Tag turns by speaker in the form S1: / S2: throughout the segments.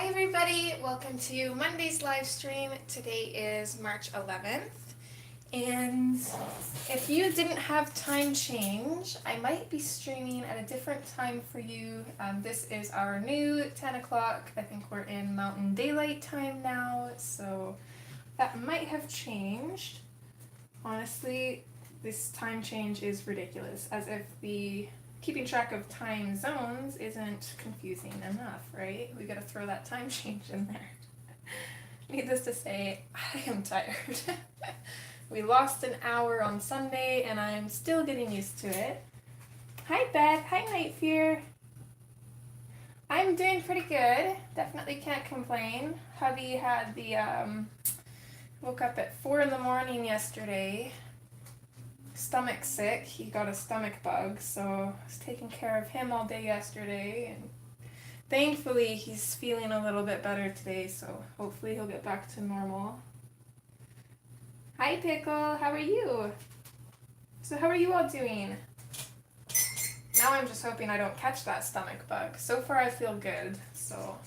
S1: Hi everybody, welcome to Monday's live stream. Today is March 11th, and if you didn't have time change, I might be streaming at a different time for you. This is our new 10 o'clock. I think we're in Mountain Daylight time now, so that might have changed. Honestly, this time change is ridiculous, as if the keeping track of time zones isn't confusing enough, right? We gotta throw that time change in there. Needless to say, I am tired. We lost an hour on Sunday and I'm still getting used to it. Hi Beth, hi Night Fear. I'm doing pretty good. Definitely can't complain. Hubby had woke up at 4 in the morning yesterday. Stomach sick. He got a stomach bug, so I was taking care of him all day yesterday, and thankfully he's feeling a little bit better today, so hopefully he'll get back to normal. Hi Pickle, how are you? So how are you all doing? Now I'm just hoping I don't catch that stomach bug. So far I feel good, so.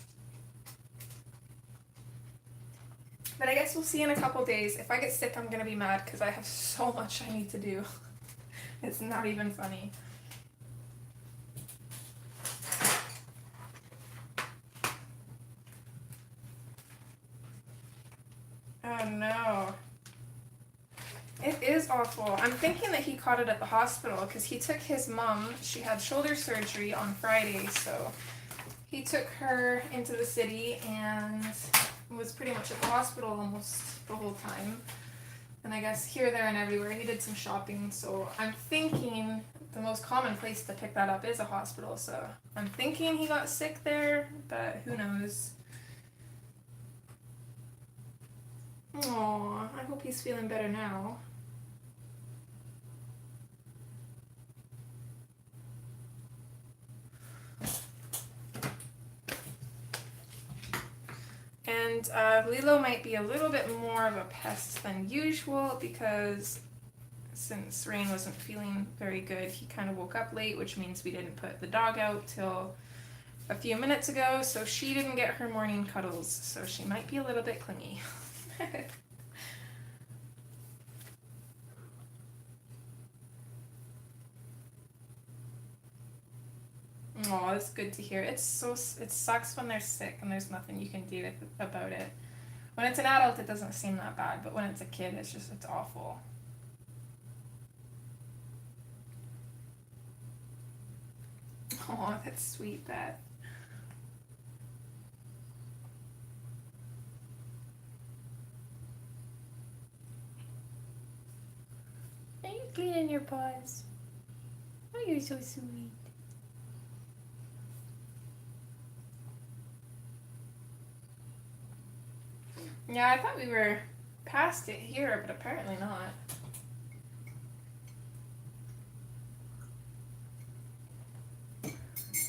S1: But I guess we'll see in a couple days. If I get sick, I'm gonna be mad because I have so much I need to do. It's not even funny. Oh no. It is awful. I'm thinking that he caught it at the hospital because he took his mom. She had shoulder surgery on Friday, so he took her into the city and was pretty much at the hospital almost the whole time. And I guess here, there, and everywhere. He did some shopping, so I'm thinking the most common place to pick that up is a hospital. So I'm thinking he got sick there, but who knows. Aww, I hope he's feeling better now. And Lilo might be a little bit more of a pest than usual because since Rain wasn't feeling very good, he kind of woke up late, which means we didn't put the dog out till a few minutes ago, so she didn't get her morning cuddles, so she might be a little bit clingy. Oh, that's good to hear. It sucks when they're sick and there's nothing you can do about it. When it's an adult, it doesn't seem that bad, but when it's a kid, it's awful. Oh, that's sweet, Beth. Are you cleaning your paws? Oh, you're so sweet. Yeah, I thought we were past it here, but apparently not.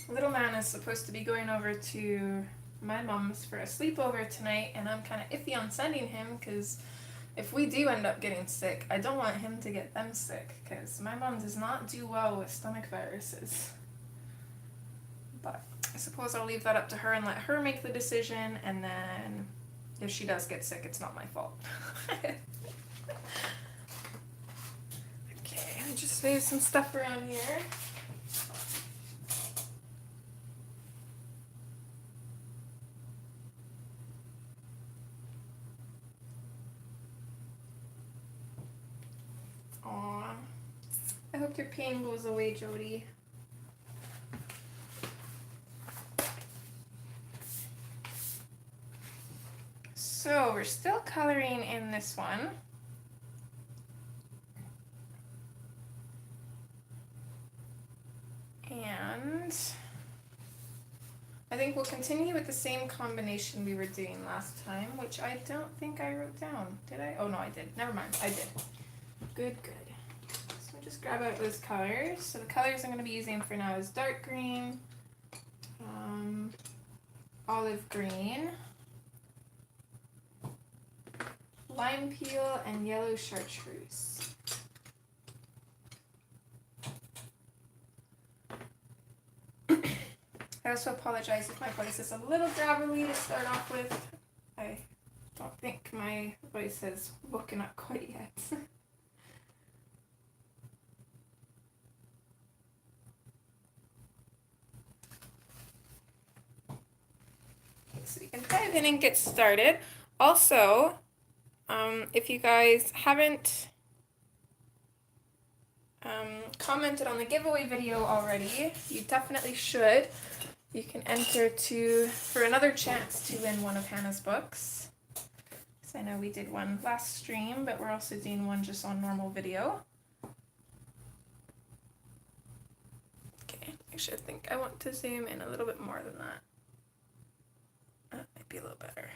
S1: Little man is supposed to be going over to my mom's for a sleepover tonight, and I'm kind of iffy on sending him because if we do end up getting sick, I don't want him to get them sick because my mom does not do well with stomach viruses. But I suppose I'll leave that up to her and let her make the decision, and then if she does get sick, it's not my fault. Okay, I just moved some stuff around here. Aw, I hope your pain goes away, Jody. So we're still coloring in this one. And I think we'll continue with the same combination we were doing last time, which I don't think I wrote down. Did I? Oh no, I did. Never mind, I did. Good. So just grab out those colors. So the colors I'm going to be using for now is dark green, olive green, lime peel, and yellow chartreuse. I also apologize if my voice is a little gravelly to start off with. I don't think my voice has woken up quite yet. So we can dive in and get started. Also, if you guys haven't commented on the giveaway video already, you definitely should. You can enter for another chance to win one of Hannah's books. So I know we did one last stream, but we're also doing one just on normal video. Okay, actually I think I want to zoom in a little bit more than that. That might be a little better.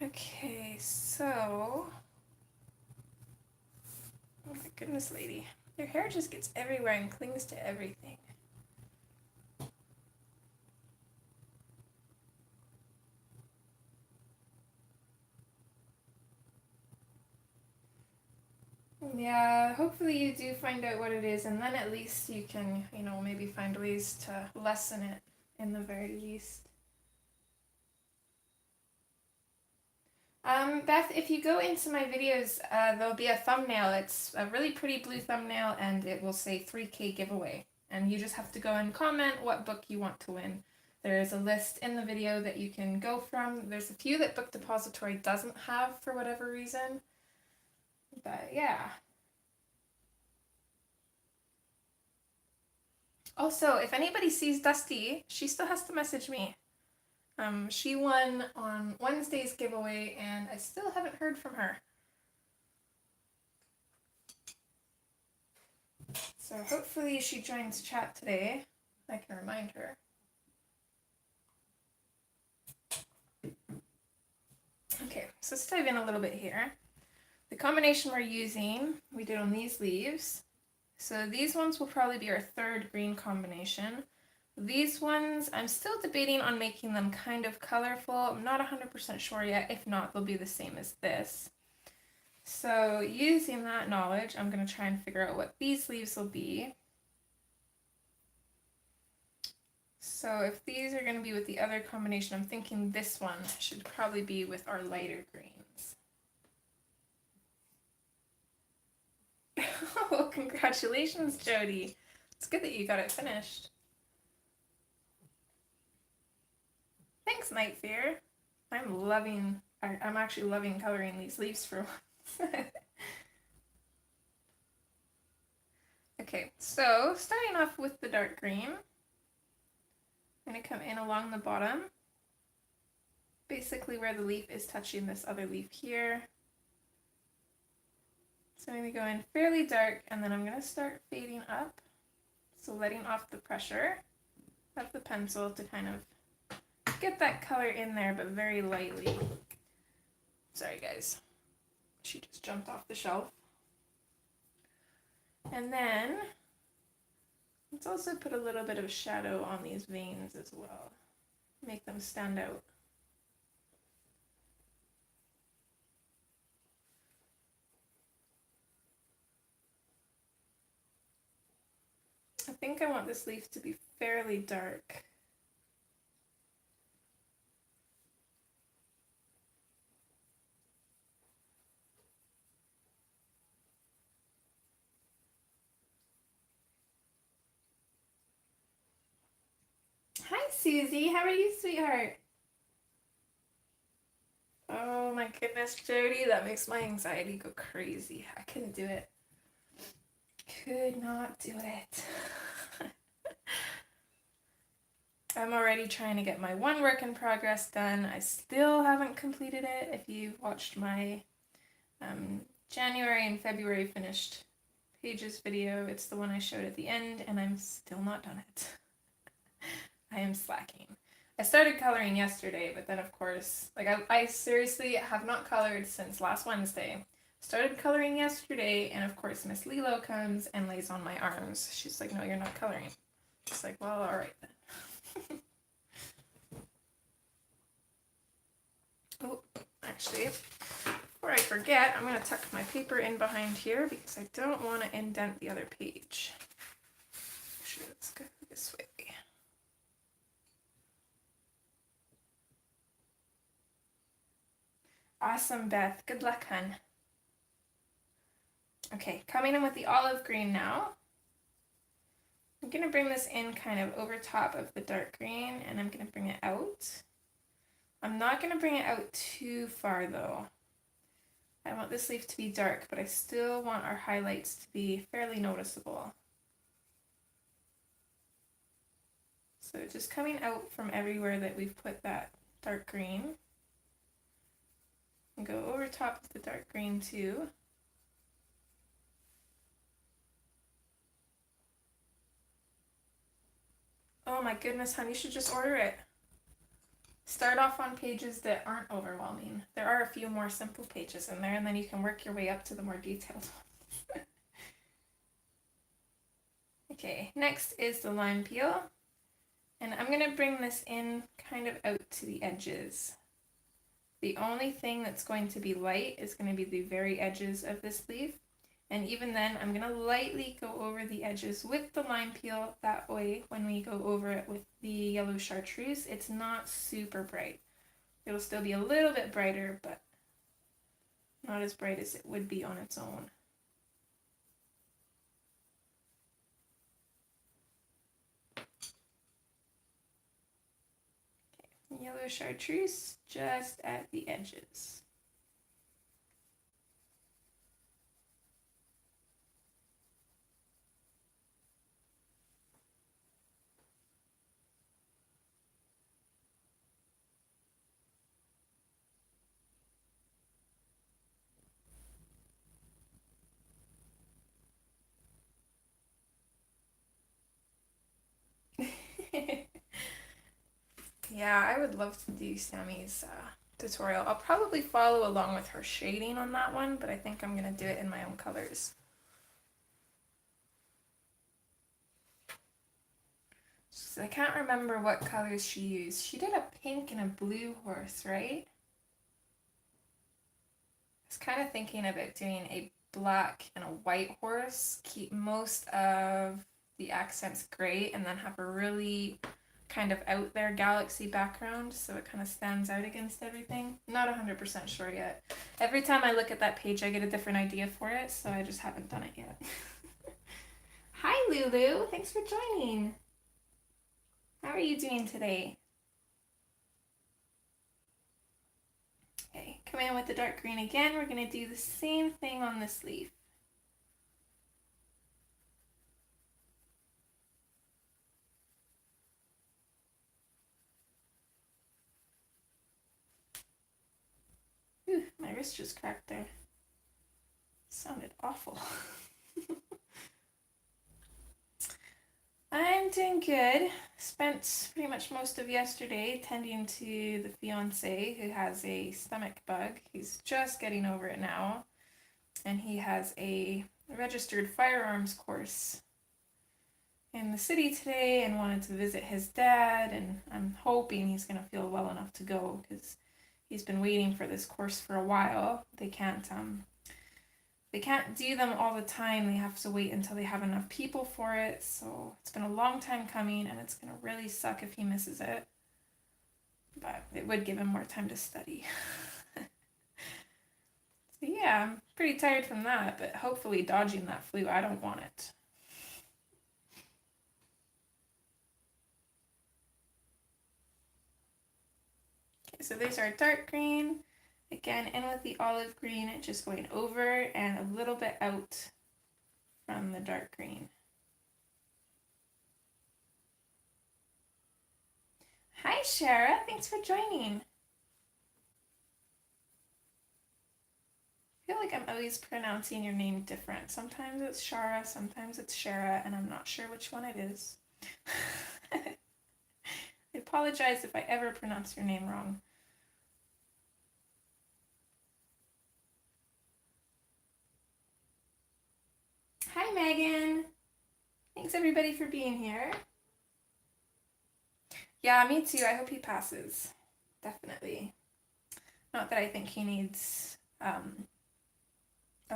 S1: Okay, so, oh my goodness, lady. Your hair just gets everywhere and clings to everything. Yeah, hopefully you do find out what it is, and then at least you can, you know, maybe find ways to lessen it in the very least. Beth, if you go into my videos, there'll be a thumbnail. It's a really pretty blue thumbnail, and it will say 3K giveaway. And you just have to go and comment what book you want to win. There is a list in the video that you can go from. There's a few that Book Depository doesn't have for whatever reason. But yeah. Also, if anybody sees Dusty, she still has to message me. She won on Wednesday's giveaway, and I still haven't heard from her. So hopefully she joins chat today. I can remind her. Okay, so let's dive in a little bit here. The combination we're using, we did on these leaves. So these ones will probably be our third green combination. These ones, I'm still debating on making them kind of colorful. I'm not 100% sure yet. If not, they'll be the same as this. So using that knowledge, I'm going to try and figure out what these leaves will be. So if these are going to be with the other combination, I'm thinking this one should probably be with our lighter greens. Oh, congratulations, Jody. It's good that you got it finished. Thanks, Night Fear. I'm actually loving coloring these leaves for once. Okay, so starting off with the dark green, I'm going to come in along the bottom, basically where the leaf is touching this other leaf here. So I'm going to go in fairly dark, and then I'm going to start fading up, so letting off the pressure of the pencil to kind of get that color in there, but very lightly. Sorry guys, she just jumped off the shelf. And then let's also put a little bit of shadow on these veins as well, make them stand out. I think I want this leaf to be fairly dark. Hi, Susie. How are you, sweetheart? Oh my goodness, Jody. That makes my anxiety go crazy. I couldn't do it. Could not do it. I'm already trying to get my one work in progress done. I still haven't completed it. If you've watched my January and February finished Paige's video, it's the one I showed at the end, and I'm still not done it. I am slacking. I started coloring yesterday, but then of course, like I seriously have not colored since last Wednesday. Started coloring yesterday, and of course Miss Lilo comes and lays on my arms. She's like, no, you're not coloring. It's like, well, all right then. Oh, I'm actually. Before I forget, I'm going to tuck my paper in behind here because I don't want to indent the other page. Actually, let's go this way. Awesome, Beth. Good luck, hun. Okay, coming in with the olive green now. I'm going to bring this in kind of over top of the dark green, and I'm going to bring it out. I'm not going to bring it out too far, though. I want this leaf to be dark, but I still want our highlights to be fairly noticeable. So just coming out from everywhere that we've put that dark green. And go over top of the dark green too. Oh my goodness, hon, you should just order it. Start off on pages that aren't overwhelming. There are a few more simple pages in there, and then you can work your way up to the more detailed ones. Okay, next is the lime peel. And I'm going to bring this in kind of out to the edges. The only thing that's going to be light is going to be the very edges of this leaf. And even then, I'm going to lightly go over the edges with the lime peel. That way, when we go over it with the yellow chartreuse, it's not super bright. It'll still be a little bit brighter, but not as bright as it would be on its own. Okay, yellow chartreuse just at the edges. Yeah, I would love to do Sammy's tutorial. I'll probably follow along with her shading on that one, but I think I'm going to do it in my own colors. So I can't remember what colors she used. She did a pink and a blue horse, right? I was kind of thinking about doing a black and a white horse, keep most of the accents gray, and then have a really kind of out there galaxy background so it kind of stands out against everything. Not 100% sure yet. Every time I look at that page I get a different idea for it, so I just haven't done it yet. Hi Lulu, thanks for joining. How are you doing today? Okay, coming in with the dark green again, we're going to do the same thing on this leaf. Ooh, my wrist just cracked there. Sounded awful. I'm doing good. Spent pretty much most of yesterday tending to the fiance who has a stomach bug. He's just getting over it now. And he has a registered firearms course in the city today and wanted to visit his dad. And I'm hoping he's going to feel well enough to go because he's been waiting for this course for a while. They can't do them all the time. They have to wait until they have enough people for it. So it's been a long time coming and it's going to really suck if he misses it. But it would give him more time to study. So yeah, I'm pretty tired from that, but hopefully dodging that flu. I don't want it. Okay, so there's our dark green. Again, in with the olive green, just going over and a little bit out from the dark green. Hi, Shara. Thanks for joining. I feel like I'm always pronouncing your name different. Sometimes it's Shara, sometimes it's Shara, and I'm not sure which one it is. I apologize if I ever pronounce your name wrong. Hi, Megan. Thanks, everybody, for being here. Yeah, me too. I hope he passes. Definitely. Not that I think he needs a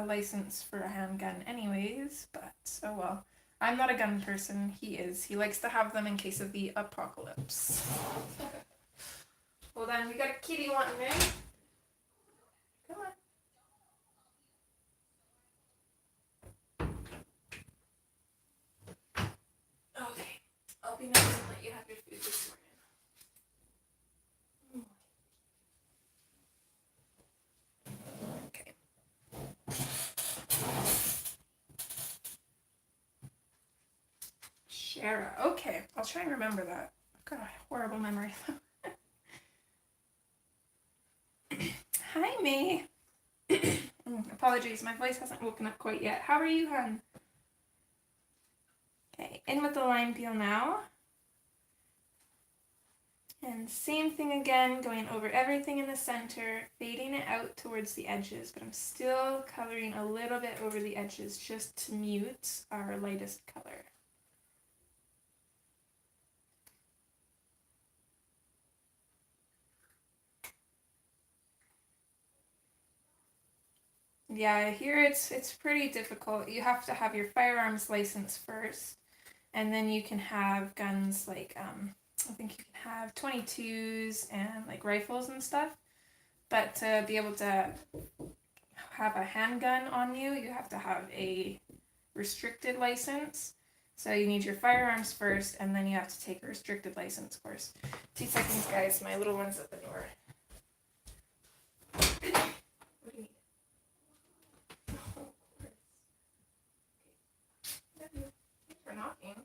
S1: license for a handgun anyways, but oh well. I'm not a gun person, he is. He likes to have them in case of the apocalypse. Hold on, we got a kitty wanting me. Come on. Okay, I'll be nice and let you have your food this morning. Okay. Shara. Okay, I'll try and remember that. I've got a horrible memory. Hi, May. Apologies, my voice hasn't woken up quite yet. How are you, hun? Okay, in with the lime peel now. And same thing again, going over everything in the center, fading it out towards the edges, but I'm still coloring a little bit over the edges just to mute our lightest color. Yeah, I hear it's pretty difficult. You have to have your firearms license first, and then you can have guns like I think you can have 22s and like rifles and stuff. But to be able to have a handgun on you, you have to have a restricted license. So you need your firearms first, and then you have to take a restricted license course. 2 seconds, guys. My little one's at the door. What do you need? Thanks for knocking.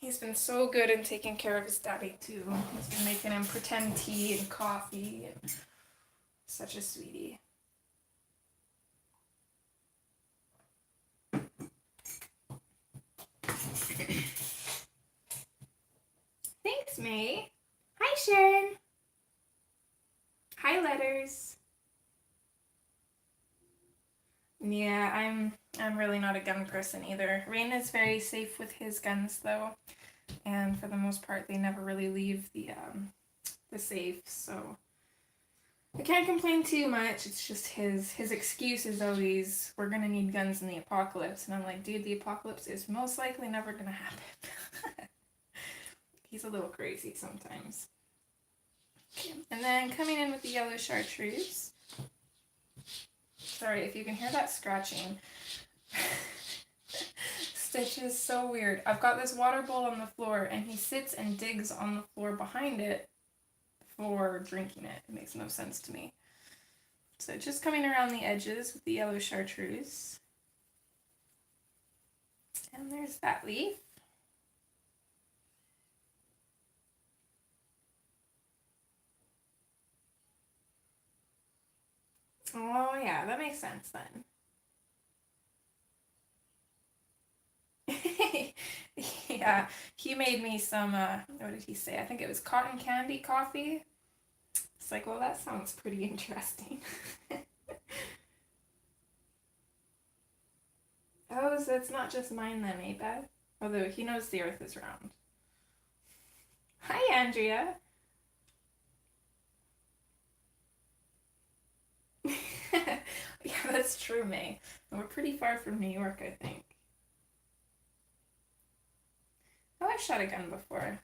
S1: He's been so good in taking care of his daddy too. He's been making him pretend tea and coffee and such a sweetie. Thanks, May. Hi, Sharon. Hi, Letters. Yeah, I'm really not a gun person either. Rain is very safe with his guns though, and for the most part they never really leave the safe, so I can't complain too much. It's just his excuse is always, we're gonna need guns in the apocalypse, and I'm like, dude, the apocalypse is most likely never gonna happen. He's a little crazy sometimes. And then coming in with the yellow chartreuse. Sorry if you can hear that scratching. Stitch is so weird. I've got this water bowl on the floor and he sits and digs on the floor behind it for drinking it. It makes no sense to me. So just coming around the edges with the yellow chartreuse. And there's that leaf. Oh yeah, that makes sense then. Yeah, he made me some, what did he say? I think it was cotton candy coffee. It's like, well, that sounds pretty interesting. Oh, so it's not just mine then, eh, Beth? Although he knows the earth is round. Hi, Andrea. Yeah, that's true, May. We're pretty far from New York, I think. Oh, I've shot a gun before.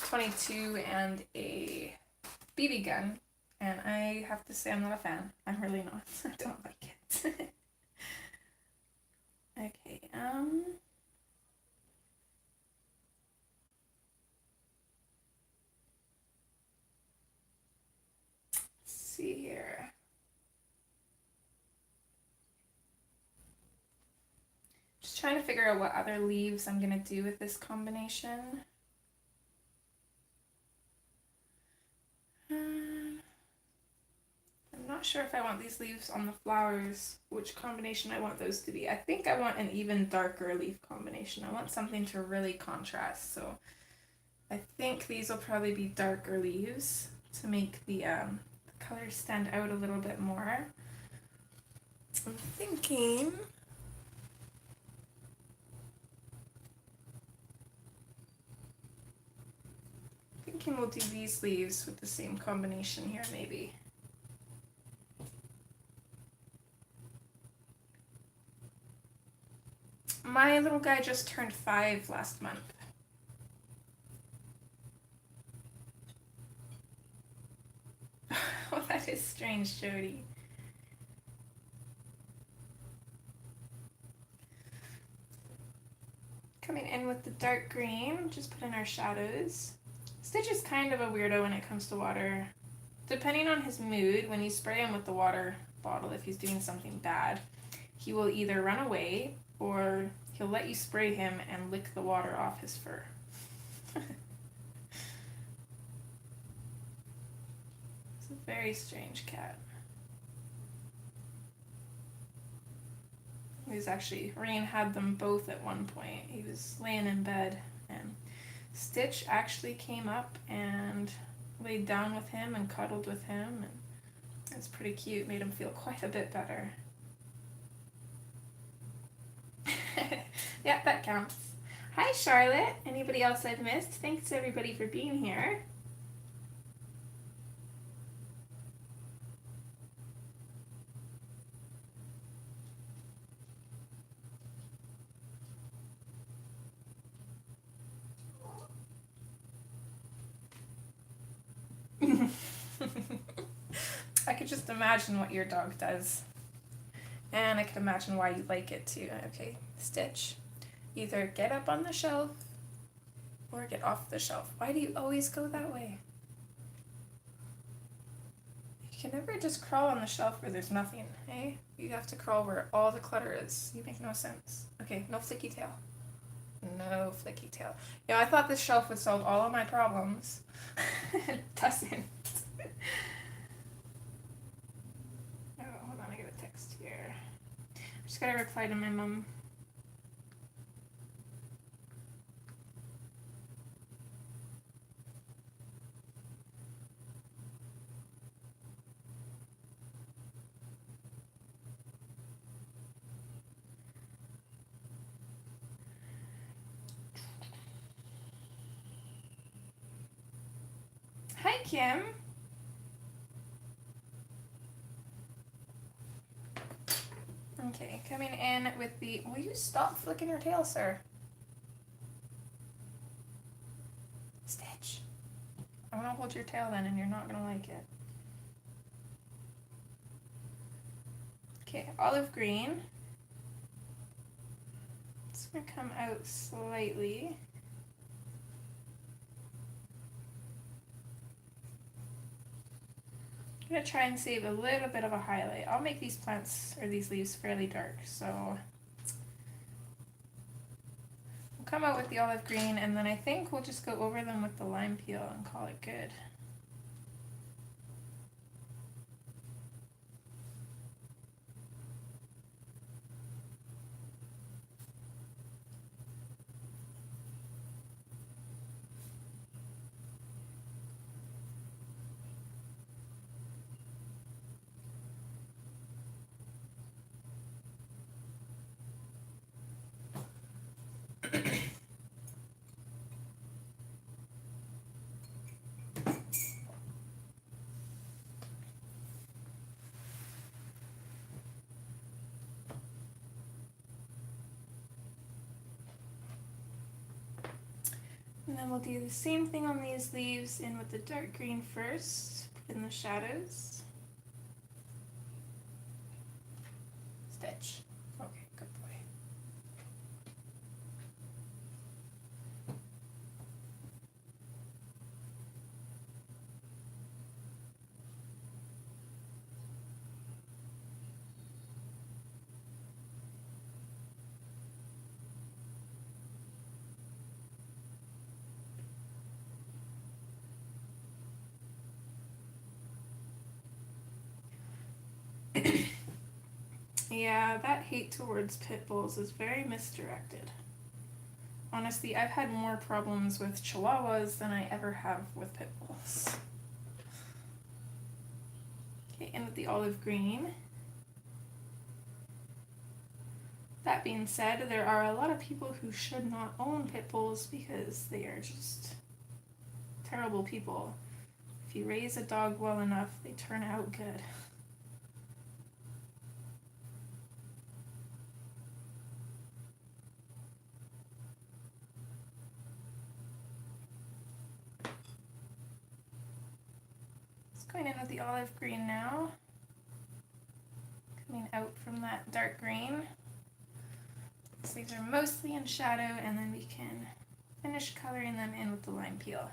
S1: 22 and a BB gun, and I have to say I'm not a fan. I'm really not. I don't like it. Okay, let's see here. Just trying to figure out what other leaves I'm gonna do with this combination. I'm not sure if I want these leaves on the flowers, which combination I want those to be. I think I want an even darker leaf combination. I want something to really contrast, so I think these will probably be darker leaves to make the colors stand out a little bit more. I'm thinking thinking we'll do these leaves with the same combination here, maybe. My little guy just turned 5 last month. Oh, that is strange, Jody. Coming in with the dark green, just put in our shadows. Stitch is kind of a weirdo when it comes to water. Depending on his mood, when you spray him with the water bottle, if he's doing something bad, he will either run away or he'll let you spray him and lick the water off his fur. It's a very strange cat. Rain had them both at one point. He was laying in bed and Stitch actually came up and laid down with him and cuddled with him, and it was pretty cute, made him feel quite a bit better. Yeah, that counts. Hi Charlotte, anybody else I've missed? Thanks everybody for being here. I could just imagine what your dog does. And I can imagine why you like it too. Okay, Stitch. Either get up on the shelf or get off the shelf. Why do you always go that way? You can never just crawl on the shelf where there's nothing, eh? You have to crawl where all the clutter is. You make no sense. Okay, no flicky tail. No flicky tail. Yeah, I thought this shelf would solve all of my problems. It doesn't. Oh, hold on, I got a text here. I just gotta reply to my mom. Hi, Kim. Okay, coming in with the... Will you stop flicking your tail, sir? Stitch. I'm gonna hold your tail then, and you're not gonna like it. Okay, olive green. It's gonna come out slightly. I'm going to try and save a little bit of a highlight. I'll make these plants, or these leaves, fairly dark, so we'll come out with the olive green, and then I think we'll just go over them with the lime peel and call it good. And then we'll do the same thing on these leaves, in with the dark green first, put in the shadows. Stitch. Okay, good boy. Yeah, that hate towards pit bulls is very misdirected. Honestly, I've had more problems with chihuahuas than I ever have with pit bulls. Okay, in with the olive green. That being said, there are a lot of people who should not own pit bulls because they are just terrible people. If you raise a dog well enough, they turn out good. Just going in with the olive green now. Coming out from that dark green. So these are mostly in shadow, and then we can finish coloring them in with the lime peel.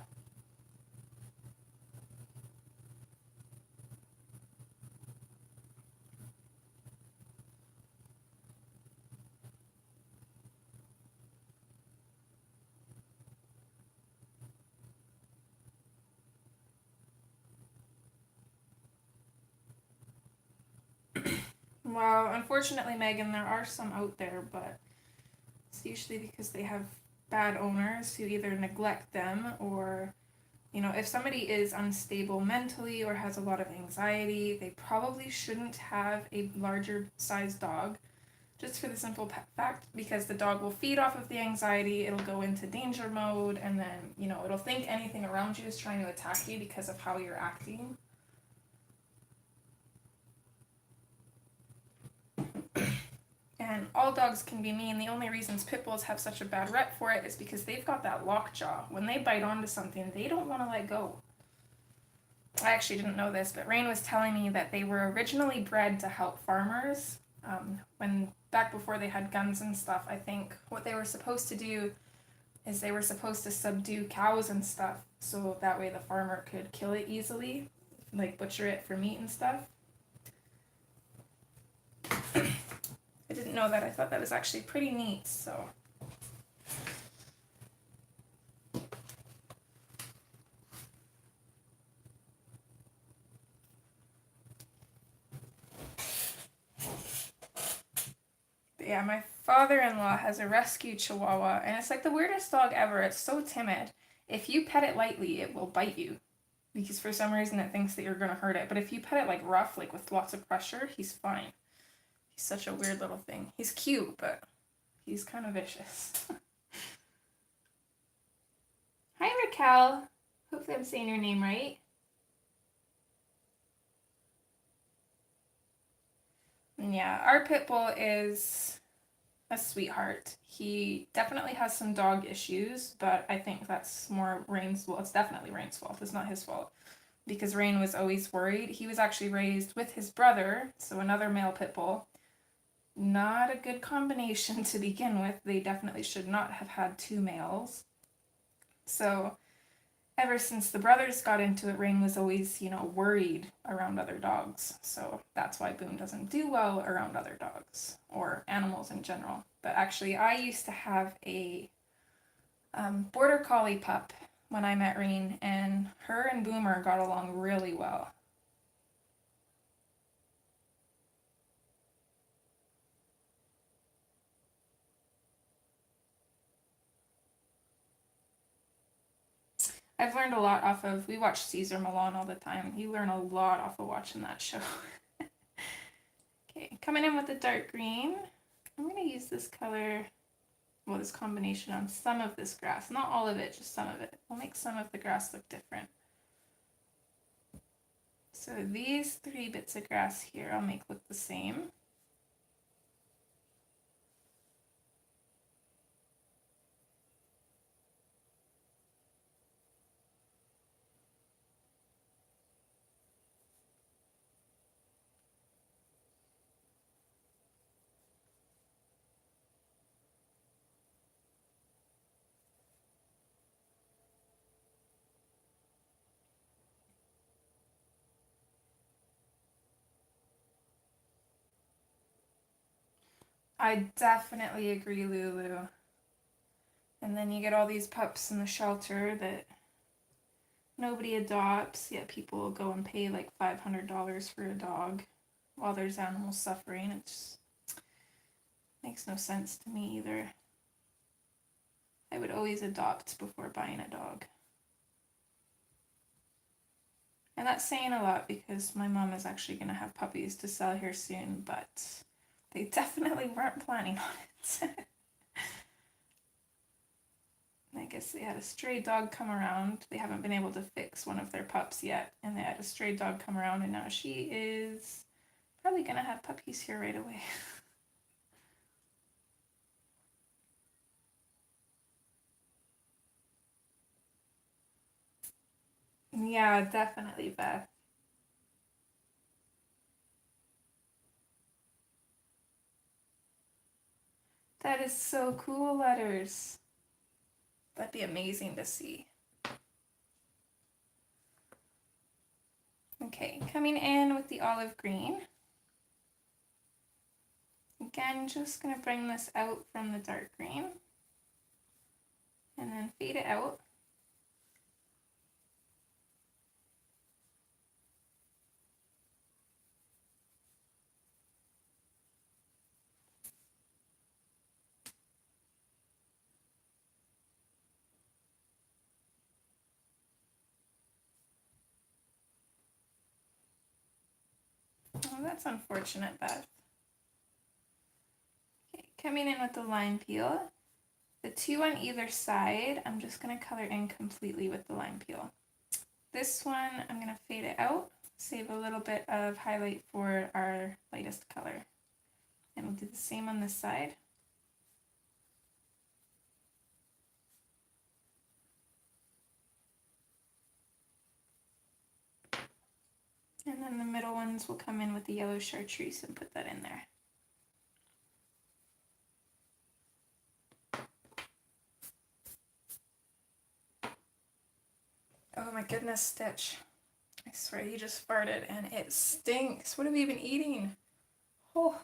S1: Well, unfortunately, Megan, there are some out there, but it's usually because they have bad owners who either neglect them or, you know, if somebody is unstable mentally or has a lot of anxiety, they probably shouldn't have a larger sized dog, just for the simple fact because the dog will feed off of the anxiety, it'll go into danger mode, and then, you know, it'll think anything around you is trying to attack you because of how you're acting. And all dogs can be mean. The only reasons pit bulls have such a bad rep for it is because they've got that lockjaw. When they bite onto something, they don't want to let go. I actually didn't know this, but Rain was telling me that they were originally bred to help farmers. When back before they had guns and stuff, I think what they were supposed to do is they were supposed to subdue cows and stuff, so that way the farmer could kill it easily, like butcher it for meat and stuff. I didn't know that. I thought that was actually pretty neat, so. But yeah, my father-in-law has a rescue Chihuahua, and it's like the weirdest dog ever. It's so timid. If you pet it lightly, it will bite you, because for some reason it thinks that you're going to hurt it. But if you pet it like rough, like with lots of pressure, he's fine. He's such a weird little thing. He's cute, but he's kind of vicious. Hi, Raquel. Hopefully I'm saying your name right. And yeah, our pit bull is a sweetheart. He definitely has some dog issues, but I think that's more Rain's, well, it's definitely Rain's fault. It's not his fault. Because Rain was always worried. He was actually raised with his brother, so another male pit bull. Not a good combination to begin with. They definitely should not have had two males. So ever since the brothers got into it, Rain was always, you know, worried around other dogs. So that's why Boom doesn't do well around other dogs or animals in general. But actually, I used to have a border collie pup when I met Rain, and her and Boomer got along really well. I've learned a lot off of, we watch Cesar Millan all the time. You learn a lot off of watching that show. Okay, coming in with the dark green. I'm going to use this color, well, this combination on some of this grass. Not all of it, just some of it. We'll make some of the grass look different. So these 3 bits of grass here I'll make look the same. I definitely agree, Lulu. And then you get all these pups in the shelter that nobody adopts, yet people will go and pay like $500 for a dog while there's animals suffering. It just makes no sense to me either. I would always adopt before buying a dog. And that's saying a lot because my mom is actually going to have puppies to sell here soon, but they definitely weren't planning on it. I guess they had a stray dog come around. They haven't been able to fix one of their pups yet, and they had a stray dog come around, and now she is probably gonna have puppies here right away. Yeah, definitely, Beth. That is so cool, letters. That'd be amazing to see. Okay, coming in with the olive green. Again, just gonna bring this out from the dark green and then fade it out. Oh, that's unfortunate, Beth. Okay, coming in with the lime peel. The two on either side, I'm just going to color in completely with the lime peel. This one, I'm going to fade it out, save a little bit of highlight for our lightest color. And we'll do the same on this side. And then the middle ones will come in with the yellow chartreuse and put that in there. Oh my goodness, Stitch. I swear you just farted and it stinks. What are we even eating? Oh.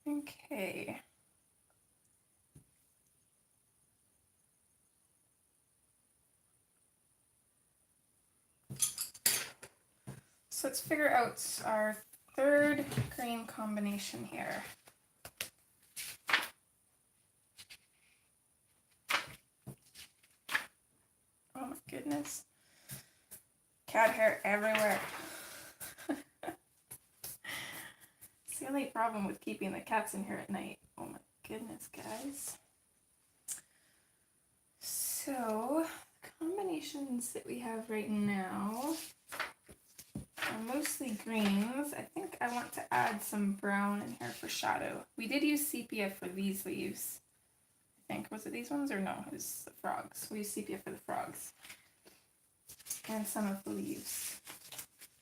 S1: Okay. So let's figure out our third green combination here. Oh my goodness. Cat hair everywhere. It's the only problem with keeping the cats in here at night. Oh my goodness, guys. So, the combinations that we have right now are mostly greens. I think I want to add some brown in here for shadow. We did use sepia for these leaves. I think, was it these ones or no? It was the frogs. We used sepia for the frogs. And some of the leaves.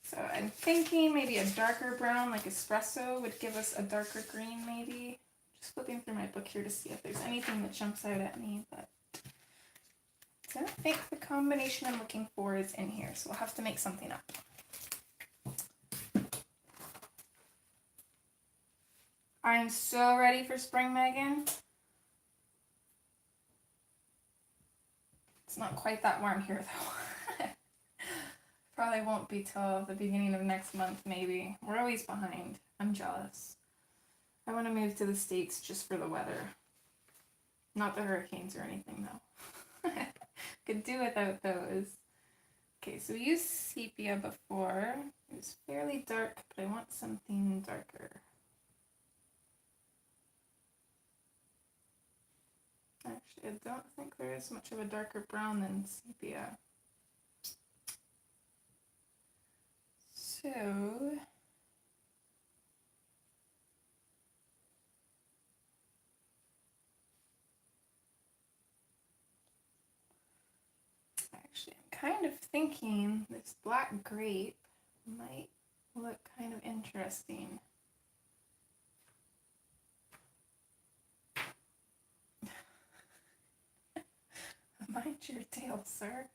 S1: So I'm thinking maybe a darker brown, like espresso, would give us a darker green maybe. Just flipping through my book here to see if there's anything that jumps out at me, but I don't think the combination I'm looking for is in here, so we'll have to make something up. I'm so ready for spring, Megan. It's not quite that warm here though. Probably won't be till the beginning of next month, maybe. We're always behind. I'm jealous. I want to move to the States just for the weather. Not the hurricanes or anything, though. Could do without those. Okay, so we used sepia before. It was fairly dark, but I want something darker. Actually, I don't think there is much of a darker brown than sepia. So, actually, I'm kind of thinking this black grape might look kind of interesting. Mind your tail, sir.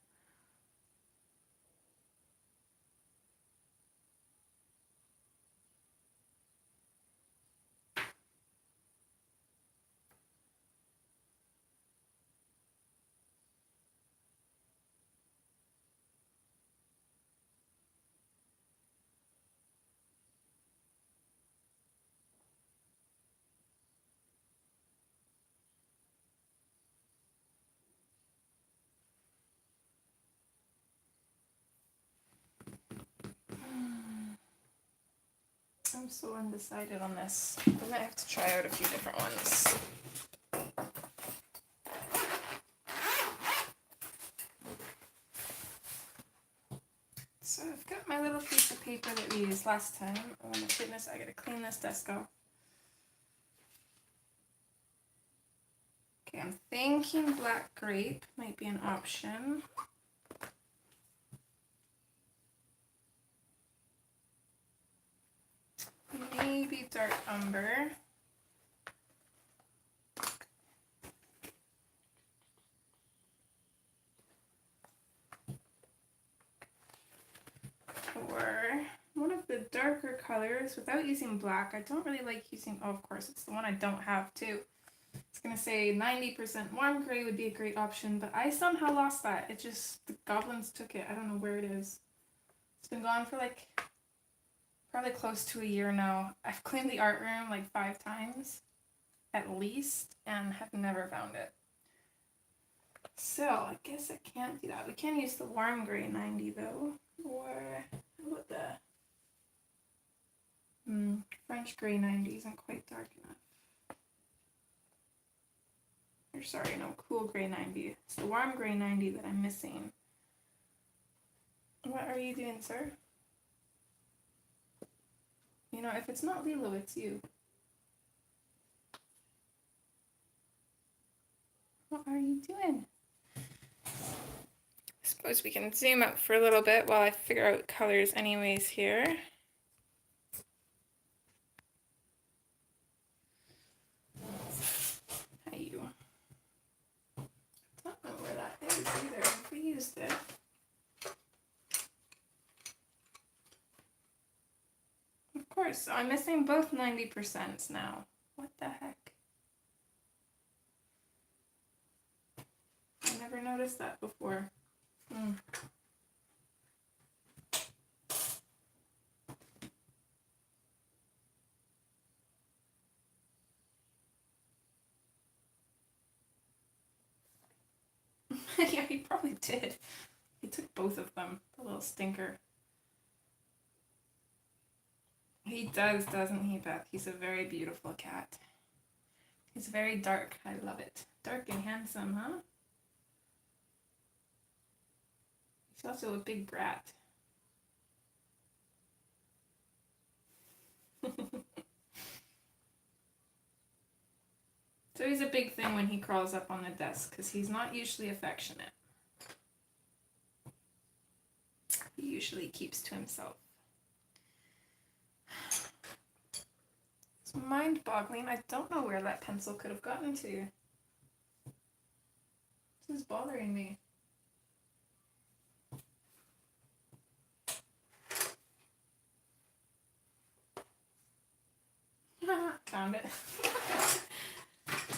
S1: I'm so undecided on this. I might have to try out a few different ones. So I've got my little piece of paper that we used last time. Oh my goodness, I gotta clean this desk off. Okay, I'm thinking black grape might be an option. Maybe dark umber. Or one of the darker colors without using black. I don't really like using, oh, of course, it's the one I don't have too. It's going to say 90% warm gray would be a great option, but I somehow lost that. It just, the goblins took it. I don't know where it is. It's been gone for like probably close to a year now. I've cleaned the art room like 5 times at least and have never found it. So I guess I can't do that. We can use the warm gray 90 though. Or how about the French gray 90 isn't quite dark enough. Or sorry, no, cool gray 90. It's the warm gray 90 that I'm missing. What are you doing, sir? You know, if it's not Lilo, it's you. What are you doing? I suppose we can zoom out for a little bit while I figure out colors anyways here. How you? I don't know where that is either. If we used it. Of course, so I'm missing both 90% now. What the heck? I never noticed that before. Yeah, he probably did. He took both of them, the little stinker. He does, doesn't he, Beth? He's a very beautiful cat. He's very dark. I love it. Dark and handsome, huh? He's also a big brat. So he's a big thing when he crawls up on the desk, because he's not usually affectionate. He usually keeps to himself. It's mind-boggling. I don't know where that pencil could have gotten to. This is bothering me. Found it.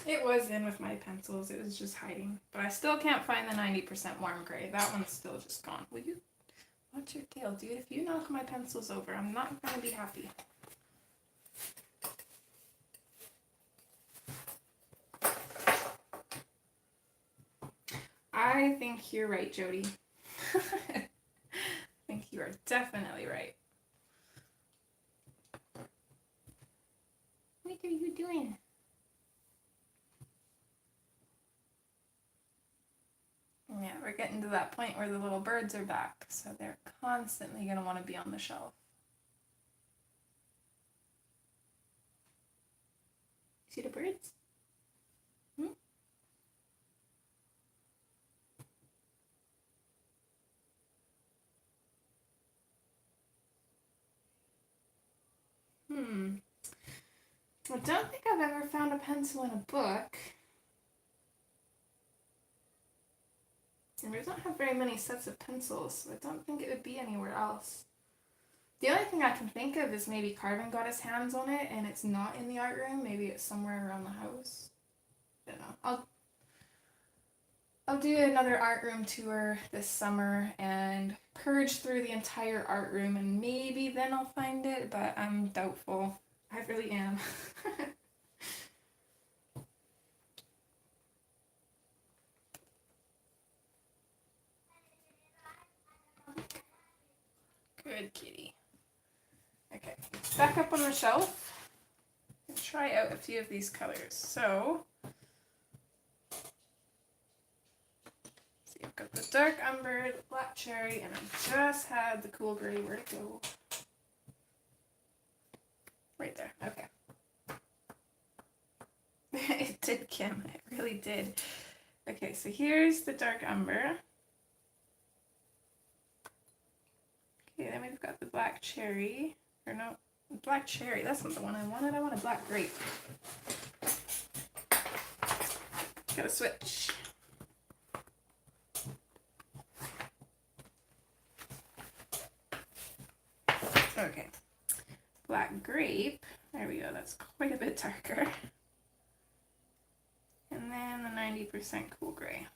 S1: It was in with my pencils. It was just hiding. But I still can't find the 90% warm gray. That one's still just gone. Will you? Watch your tail, dude. If you knock my pencils over, I'm not going to be happy. I think you're right, Jody. I think you are definitely right. What are you doing? Yeah, we're getting to that point where the little birds are back, so they're constantly going to want to be on the shelf. See the birds? I don't think I've ever found a pencil in a book. And we don't have very many sets of pencils, so I don't think it would be anywhere else. The only thing I can think of is maybe Carvin got his hands on it and it's not in the art room. Maybe it's somewhere around the house. I don't know. I'll do another art room tour this summer and purge through the entire art room and maybe then I'll find it, but I'm doubtful. I really am. Good kitty. Okay, back up on the shelf and try out a few of these colors. So, see, I've got the dark umber, the black cherry, and I just had the cool gray. Where'd it go? Right there. Okay. It did, Kim. It really did. Okay, so here's the dark umber. Okay, then we've got the black cherry. Or no, black cherry. That's not the one I wanted. I want a black grape. Gotta switch. Okay. Black grape. There we go. That's quite a bit darker. And then the 90% cool gray.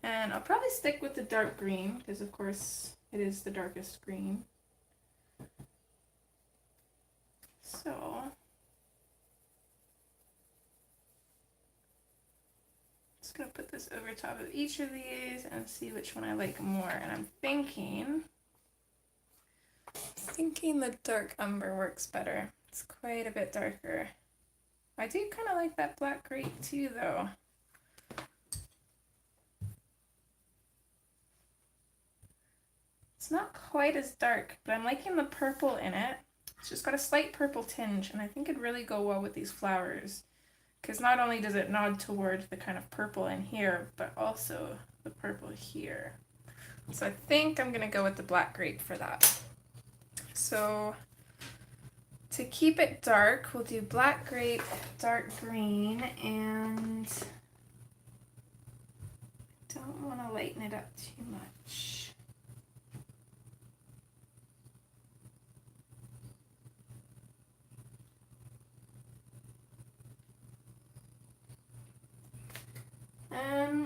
S1: And I'll probably stick with the dark green because of course it is the darkest green. So just gonna put this over top of each of these and see which one I like more. And I'm thinking the dark umber works better. It's quite a bit darker. I do kind of like that black grape too though. It's not quite as dark, but I'm liking the purple in it. It's just got a slight purple tinge, and I think it'd really go well with these flowers. Because not only does it nod toward the kind of purple in here, but also the purple here. So I think I'm going to go with the black grape for that. So to keep it dark, we'll do black grape, dark green, and don't want to lighten it up too much.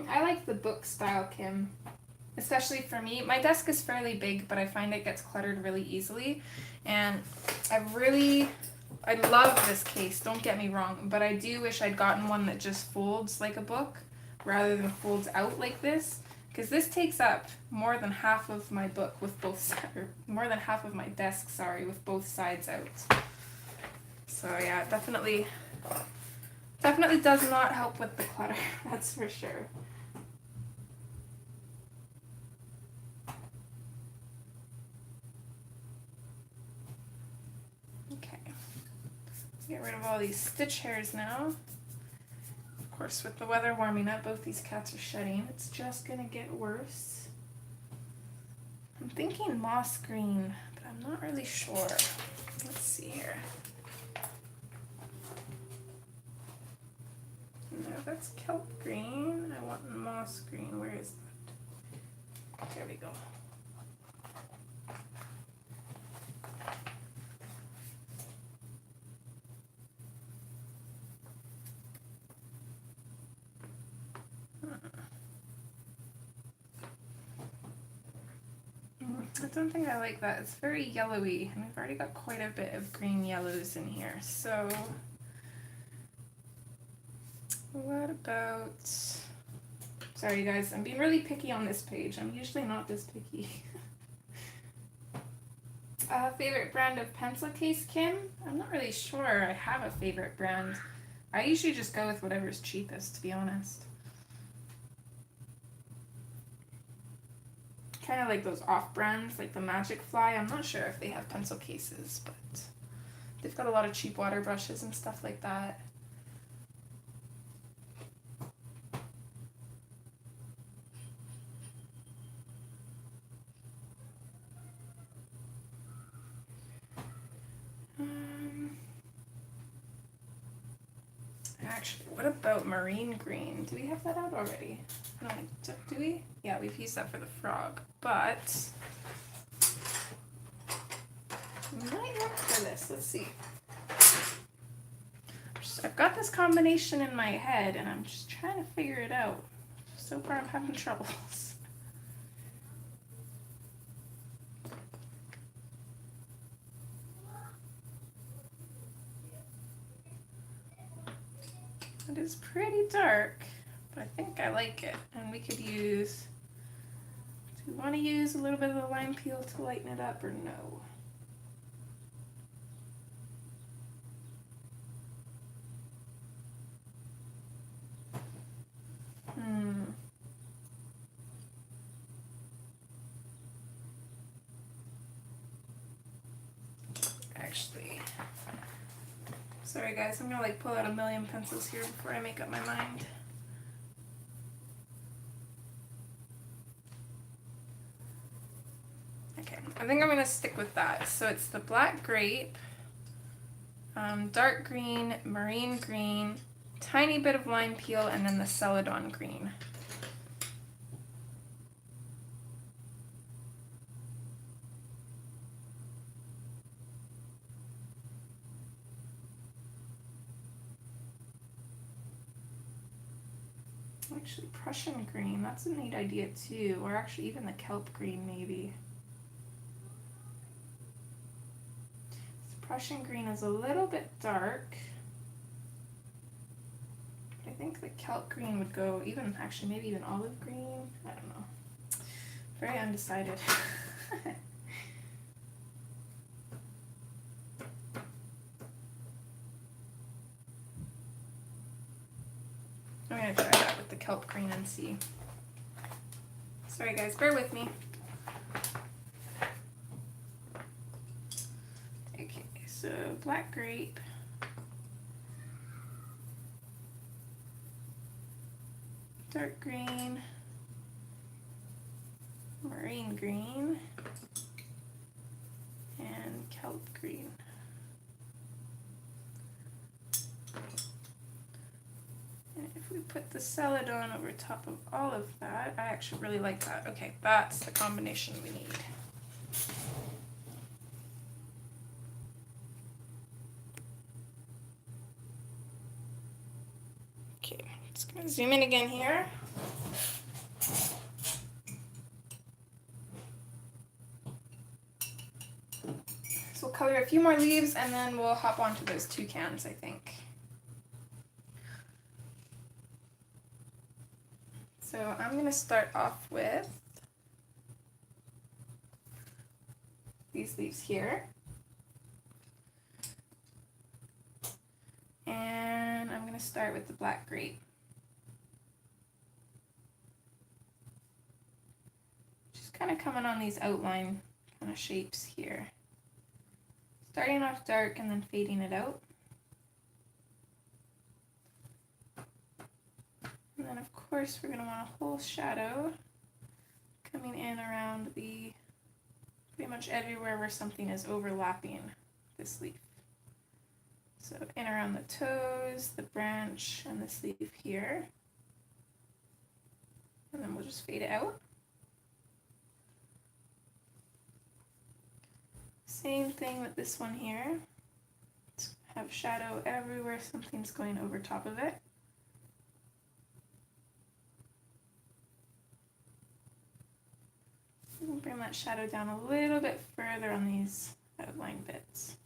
S1: I like the book style, Kim. Especially for me. My desk is fairly big, but I find it gets cluttered really easily. And I love this case, don't get me wrong, but I do wish I'd gotten one that just folds like a book rather than folds out like this. Because this takes up more than half of my book with both, or more than half of my desk, sorry, with both sides out. So yeah, definitely does not help with the clutter, that's for sure. Okay, let's get rid of all these stitch hairs now. Of course, with the weather warming up, both these cats are shedding. It's just gonna get worse. I'm thinking moss green, but I'm not really sure. Let's see here. No, that's kelp green. I want moss green. Where is that? There we go. I don't think I like that. It's very yellowy, and we've already got quite a bit of green yellows in here. So what about, sorry guys, I'm being really picky on this page. I'm usually not this picky. Favorite brand of pencil case, Kim? I'm not really sure I have a favorite brand. I usually just go with whatever's cheapest, to be honest. Kind of like those off brands, like the Magic Fly. I'm not sure if they have pencil cases, but they've got a lot of cheap water brushes and stuff like that. Actually, what about marine green? Do we have that out already? No, do we? Yeah, we've used that for the frog, but we might look for this. Let's see. I've got this combination in my head, and I'm just trying to figure it out. So far, I'm having troubles. It is pretty dark, but I think I like it. And we could use, Do we want to use a little bit of the lime peel to lighten it up or no? Actually, sorry guys, I'm gonna like pull out a million pencils here before I make up my mind. Okay, I think I'm gonna stick with that. So it's the black grape, dark green, marine green, tiny bit of lime peel, and then the celadon green. Actually, Prussian green, that's a neat idea too, or actually even the kelp green maybe. Prussian green is a little bit dark. I think the kelp green would go even, actually maybe even olive green. I don't know. Very undecided. I'm gonna try that with the kelp green and see. Sorry guys, bear with me. Okay, so black grape. Dark green. Marine green. And kelp green. And if we put the celadon over top of all of that, I actually really like that. Okay, that's the combination we need. Okay, just gonna zoom in again here. So we'll color a few more leaves and then we'll hop onto those toucans, I think. So I'm going to start off with these leaves here. And I'm going to start with the black grape. Just kind of coming on these outline kind of shapes here. Starting off dark and then fading it out. And then of course we're going to want a whole shadow coming in around the pretty much everywhere where something is overlapping this leaf. So in around the toes, the branch, and this leaf here. And then we'll just fade it out. Same thing with this one here. Let's have shadow everywhere something's going over top of it. We'll bring that shadow down a little bit further on these outline bits.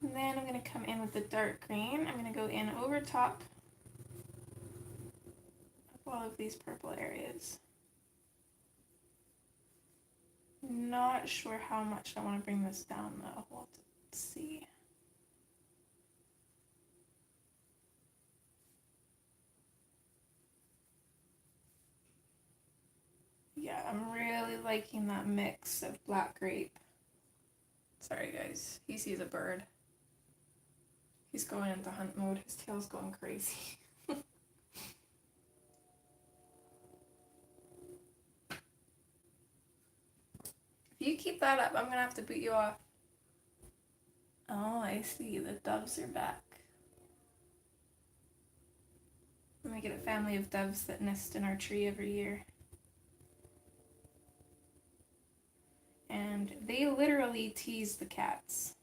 S1: And then I'm going to come in with the dark green. I'm going to go in over top of all of these purple areas. Not sure how much I want to bring this down though. We'll have to see. Yeah, I'm really liking that mix of black grape. Sorry guys, he sees a bird. He's going into hunt mode. His tail's going crazy. If you keep that up, I'm gonna have to boot you off. Oh, I see. The doves are back. We get a family of doves that nest in our tree every year. And they literally tease the cats.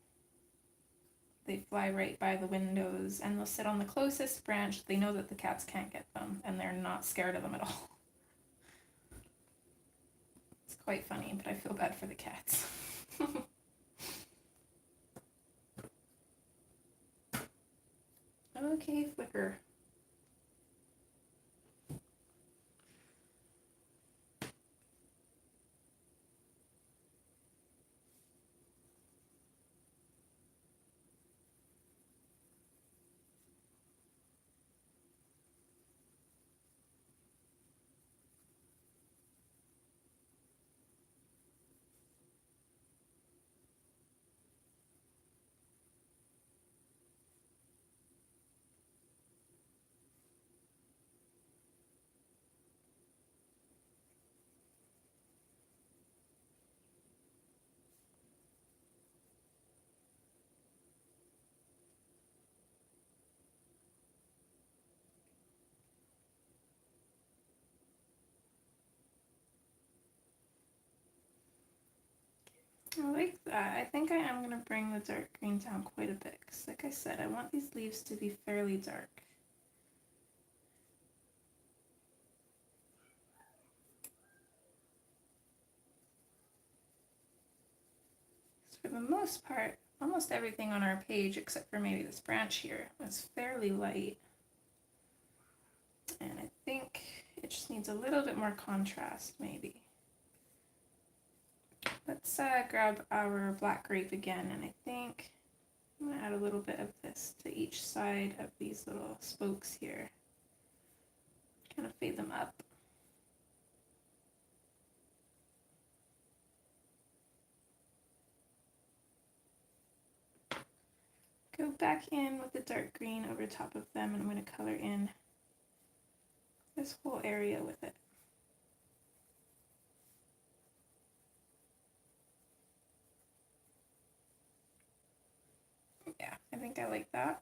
S1: they fly right by the windows, and they'll sit on the closest branch. They know that the cats can't get them, and they're not scared of them at all. It's quite funny, but I feel bad for the cats. Okay, Flicker. I like that. I think I am going to bring the dark green down quite a bit, because like I said, I want these leaves to be fairly dark. For the most part, almost everything on our page, except for maybe this branch here, was fairly light. And I think it just needs a little bit more contrast, maybe. Let's grab our black grape again, and I think I'm going to add a little bit of this to each side of these little spokes here. Kind of fade them up. Go back in with the dark green over top of them, and I'm going to color in this whole area with it. Yeah, I think I like that.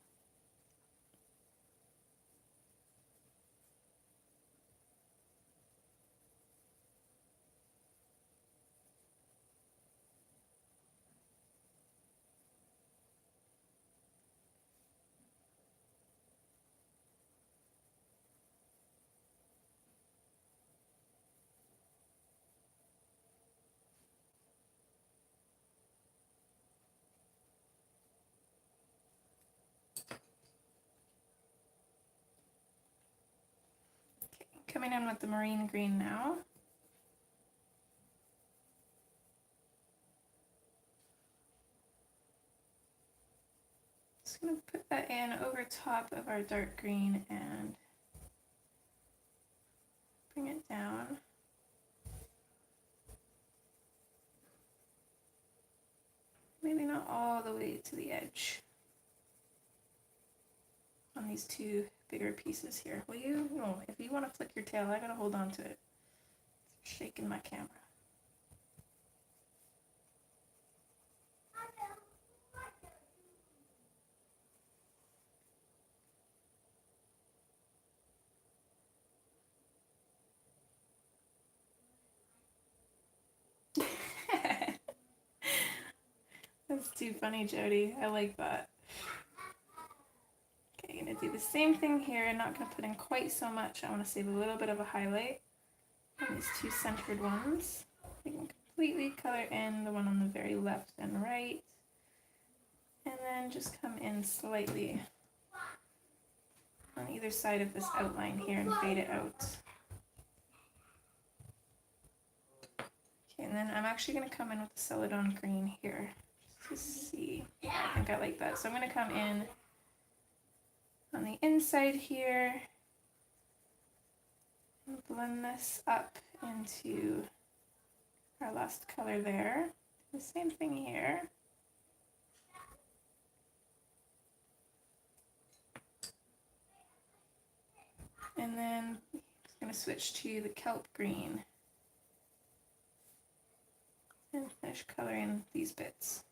S1: Coming in with the marine green now. Just going to put that in over top of our dark green and bring it down. Maybe not all the way to the edge on these two bigger pieces here. Will you? No, if you want to flick your tail, I gotta hold on to it. It's shaking my camera. That's too funny, Jody. I like that. Okay, gonna do the same thing here. Not gonna put in quite so much. I want to save a little bit of a highlight on these two centered ones. You can completely color in the one on the very left and right, and then just come in slightly on either side of this outline here and fade it out. Okay, and then I'm actually going to come in with the Celadon green here just to see. Yeah, I think I like that. So I'm going to come in on the inside here and blend this up into our last color there. The same thing here. And then I'm just going to switch to the kelp green and finish coloring these bits.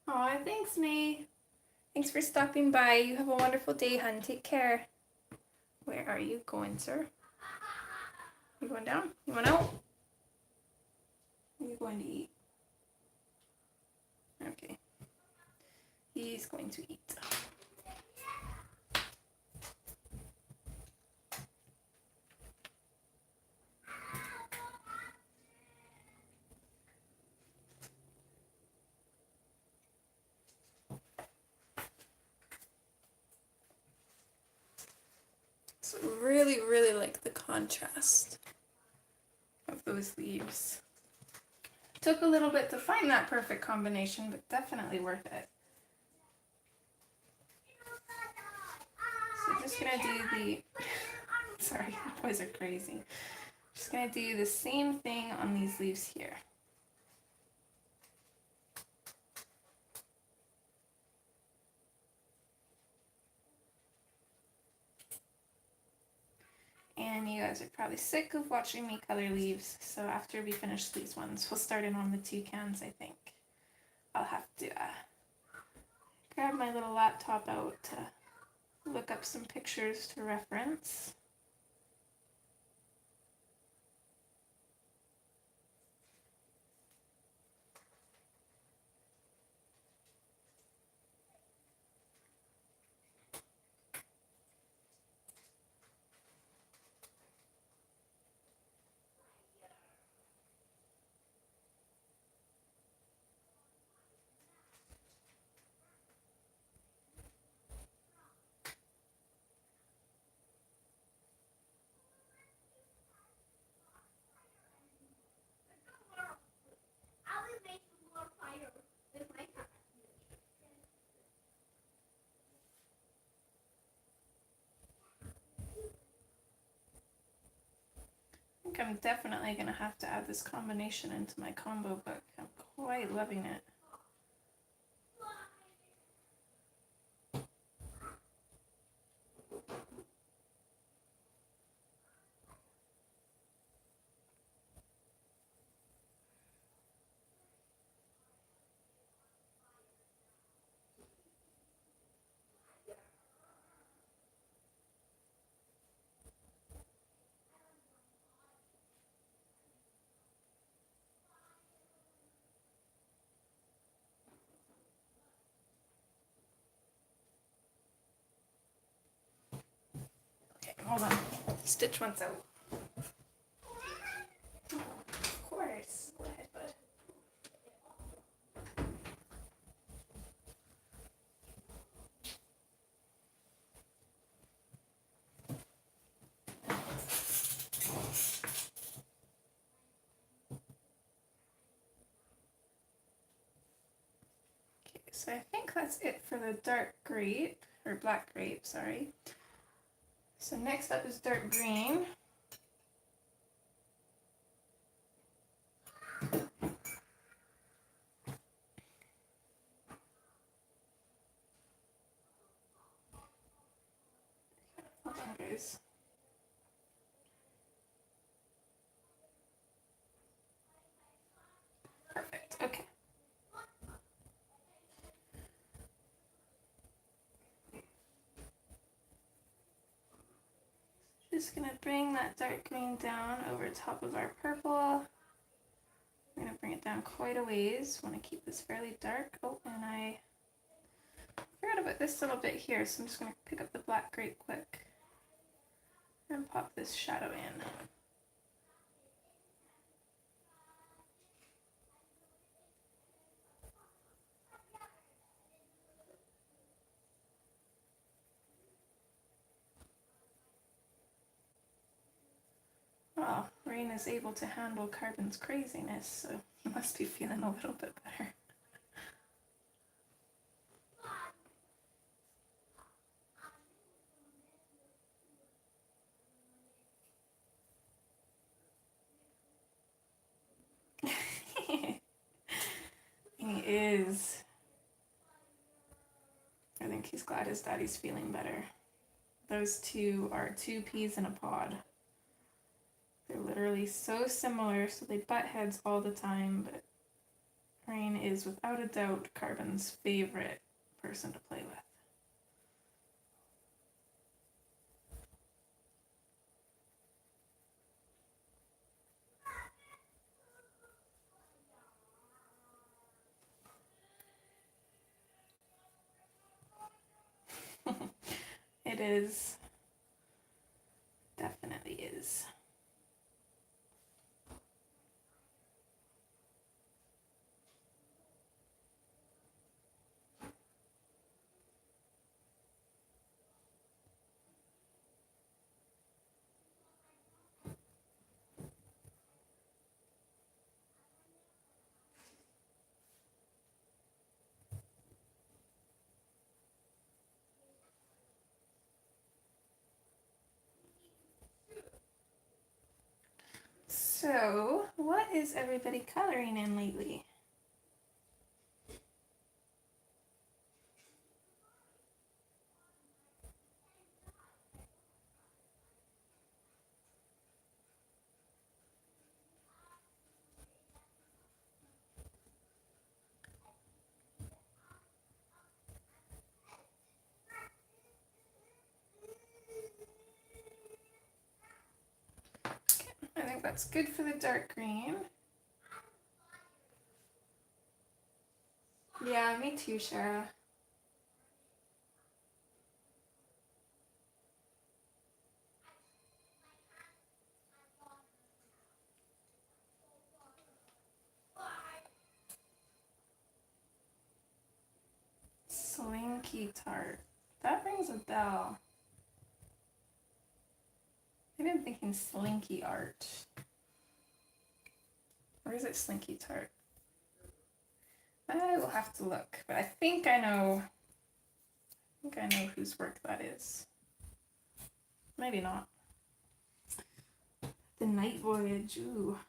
S1: Aw, thanks, May. Thanks for stopping by. You have a wonderful day, hun. Take care. Where are you going, sir? You going down? You want out? Are you going to eat? Okay. He's going to eat. So really, really like the contrast of those leaves. Took a little bit to find that perfect combination, but definitely worth it. So just gonna do the, sorry, the boys are crazy. Just gonna do the same thing on these leaves here. And you guys are probably sick of watching me color leaves, so after we finish these ones, we'll start in on the toucans, I think. I'll have to grab my little laptop out to look up some pictures to reference. I think I'm definitely going to have to add this combination into my combo book. I'm quite loving it. Okay, hold on. Stitch once out. Of course. Go ahead, bud. Okay, so I think that's it for the dark grape, or black grape, sorry. So next up is dark green. Hold on, guys. Perfect, okay. Just gonna bring that dark green down over top of our purple. I'm gonna bring it down quite a ways. Want to keep this fairly dark. Oh, and I forgot about this little bit here, so I'm just gonna pick up the black grape quick and pop this shadow in. Oh, Rain is able to handle Carbon's craziness, so he must be feeling a little bit better. He is. I think he's glad his daddy's feeling better. Those two are two peas in a pod. They're literally so similar, so they butt heads all the time, but Rain is without a doubt Carbon's favorite person to play with. It is. Definitely is. So, what is everybody coloring in lately? I think that's good for the dark green. Yeah, me too, Shara. Slinky tart. That rings a bell. Maybe I'm thinking slinky art. Or is it slinky tart? I will have to look, but I think I know whose work that is. Maybe not. The Night Voyage. Ooh.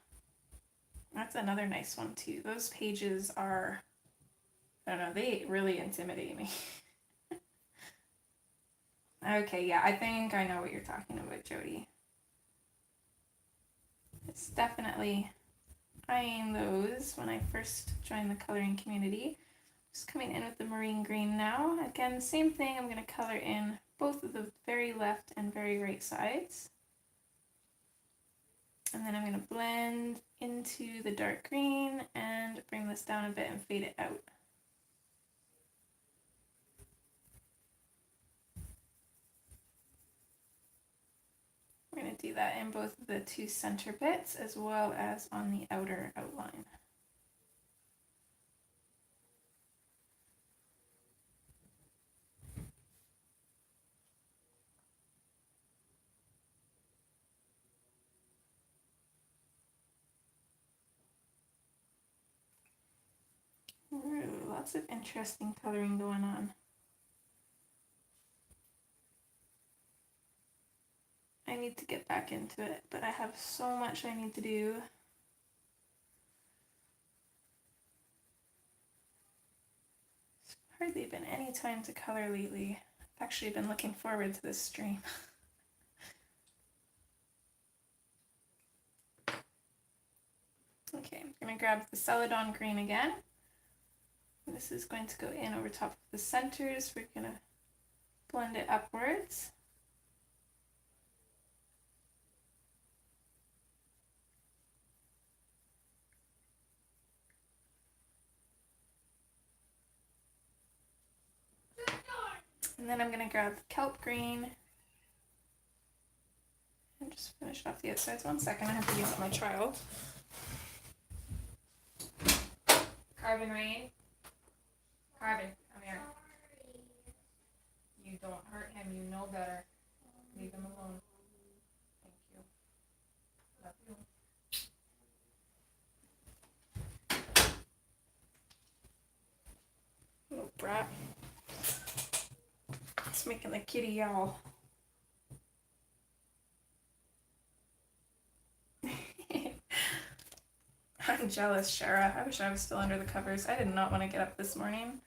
S1: That's another nice one too. Those pages are, I don't know, they really intimidate me. Okay, yeah, I think I know what you're talking about, Jody. It's definitely eyeing those when I first joined the coloring community. Just coming in with the marine green now. Again, same thing, I'm going to color in both of the very left and very right sides. And then I'm going to blend into the dark green and bring this down a bit and fade it out. We're going to do that in both of the two center bits as well as on the outer outline. Ooh, lots of interesting coloring going on. I need to get back into it, but I have so much I need to do. There's hardly been any time to color lately. I've actually been looking forward to this stream. Okay, I'm going to grab the Celadon green again. This is going to go in over top of the centers. We're going to blend it upwards. And then I'm going to grab the kelp green and just finish off the outsides. 1 second, I have to yell at my child. Carbon Rain. Carbon, come here. You don't hurt him, you know better. Leave him alone. Thank you. Love you. Little brat. It's making the kitty yowl. I'm jealous, Shara. I wish I was still under the covers. I did not want to get up this morning.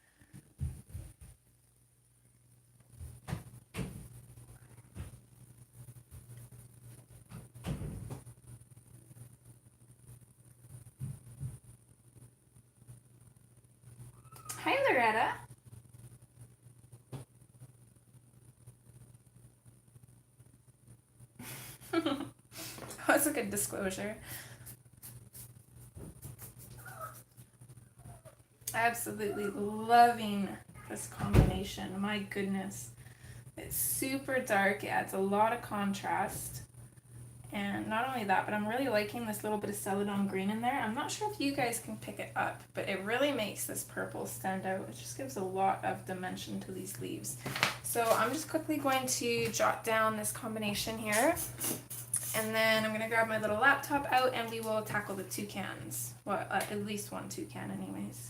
S1: Hi, Loretta. That's a good disclosure. Absolutely loving this combination. My goodness. It's super dark, it adds a lot of contrast. And not only that, but I'm really liking this little bit of celadon green in there. I'm not sure if you guys can pick it up, but it really makes this purple stand out. It just gives a lot of dimension to these leaves. So I'm just quickly going to jot down this combination here. And then I'm going to grab my little laptop out and we will tackle the toucans. Well, at least one toucan anyways.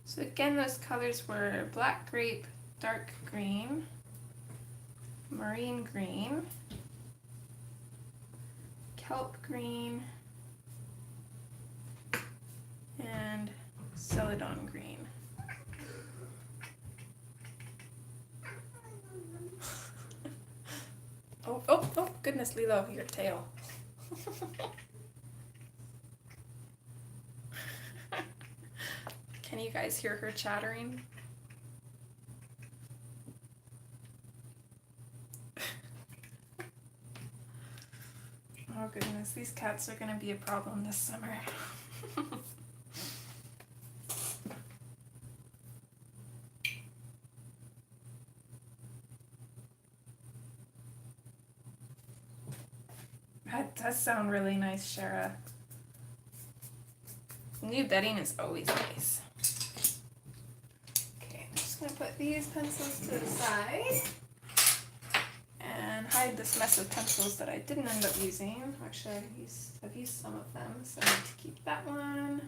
S1: So again, those colors were black grape, dark green, marine green, kelp green, and celadon green. Oh, goodness, Lilo, your tail. Can you guys hear her chattering? Oh goodness, these cats are going to be a problem this summer. That does sound really nice, Shara. New bedding is always nice. Okay, I'm just going to put these pencils to the side and hide this mess of pencils that I didn't end up using. Actually, I've used some of them, so I need to keep that one.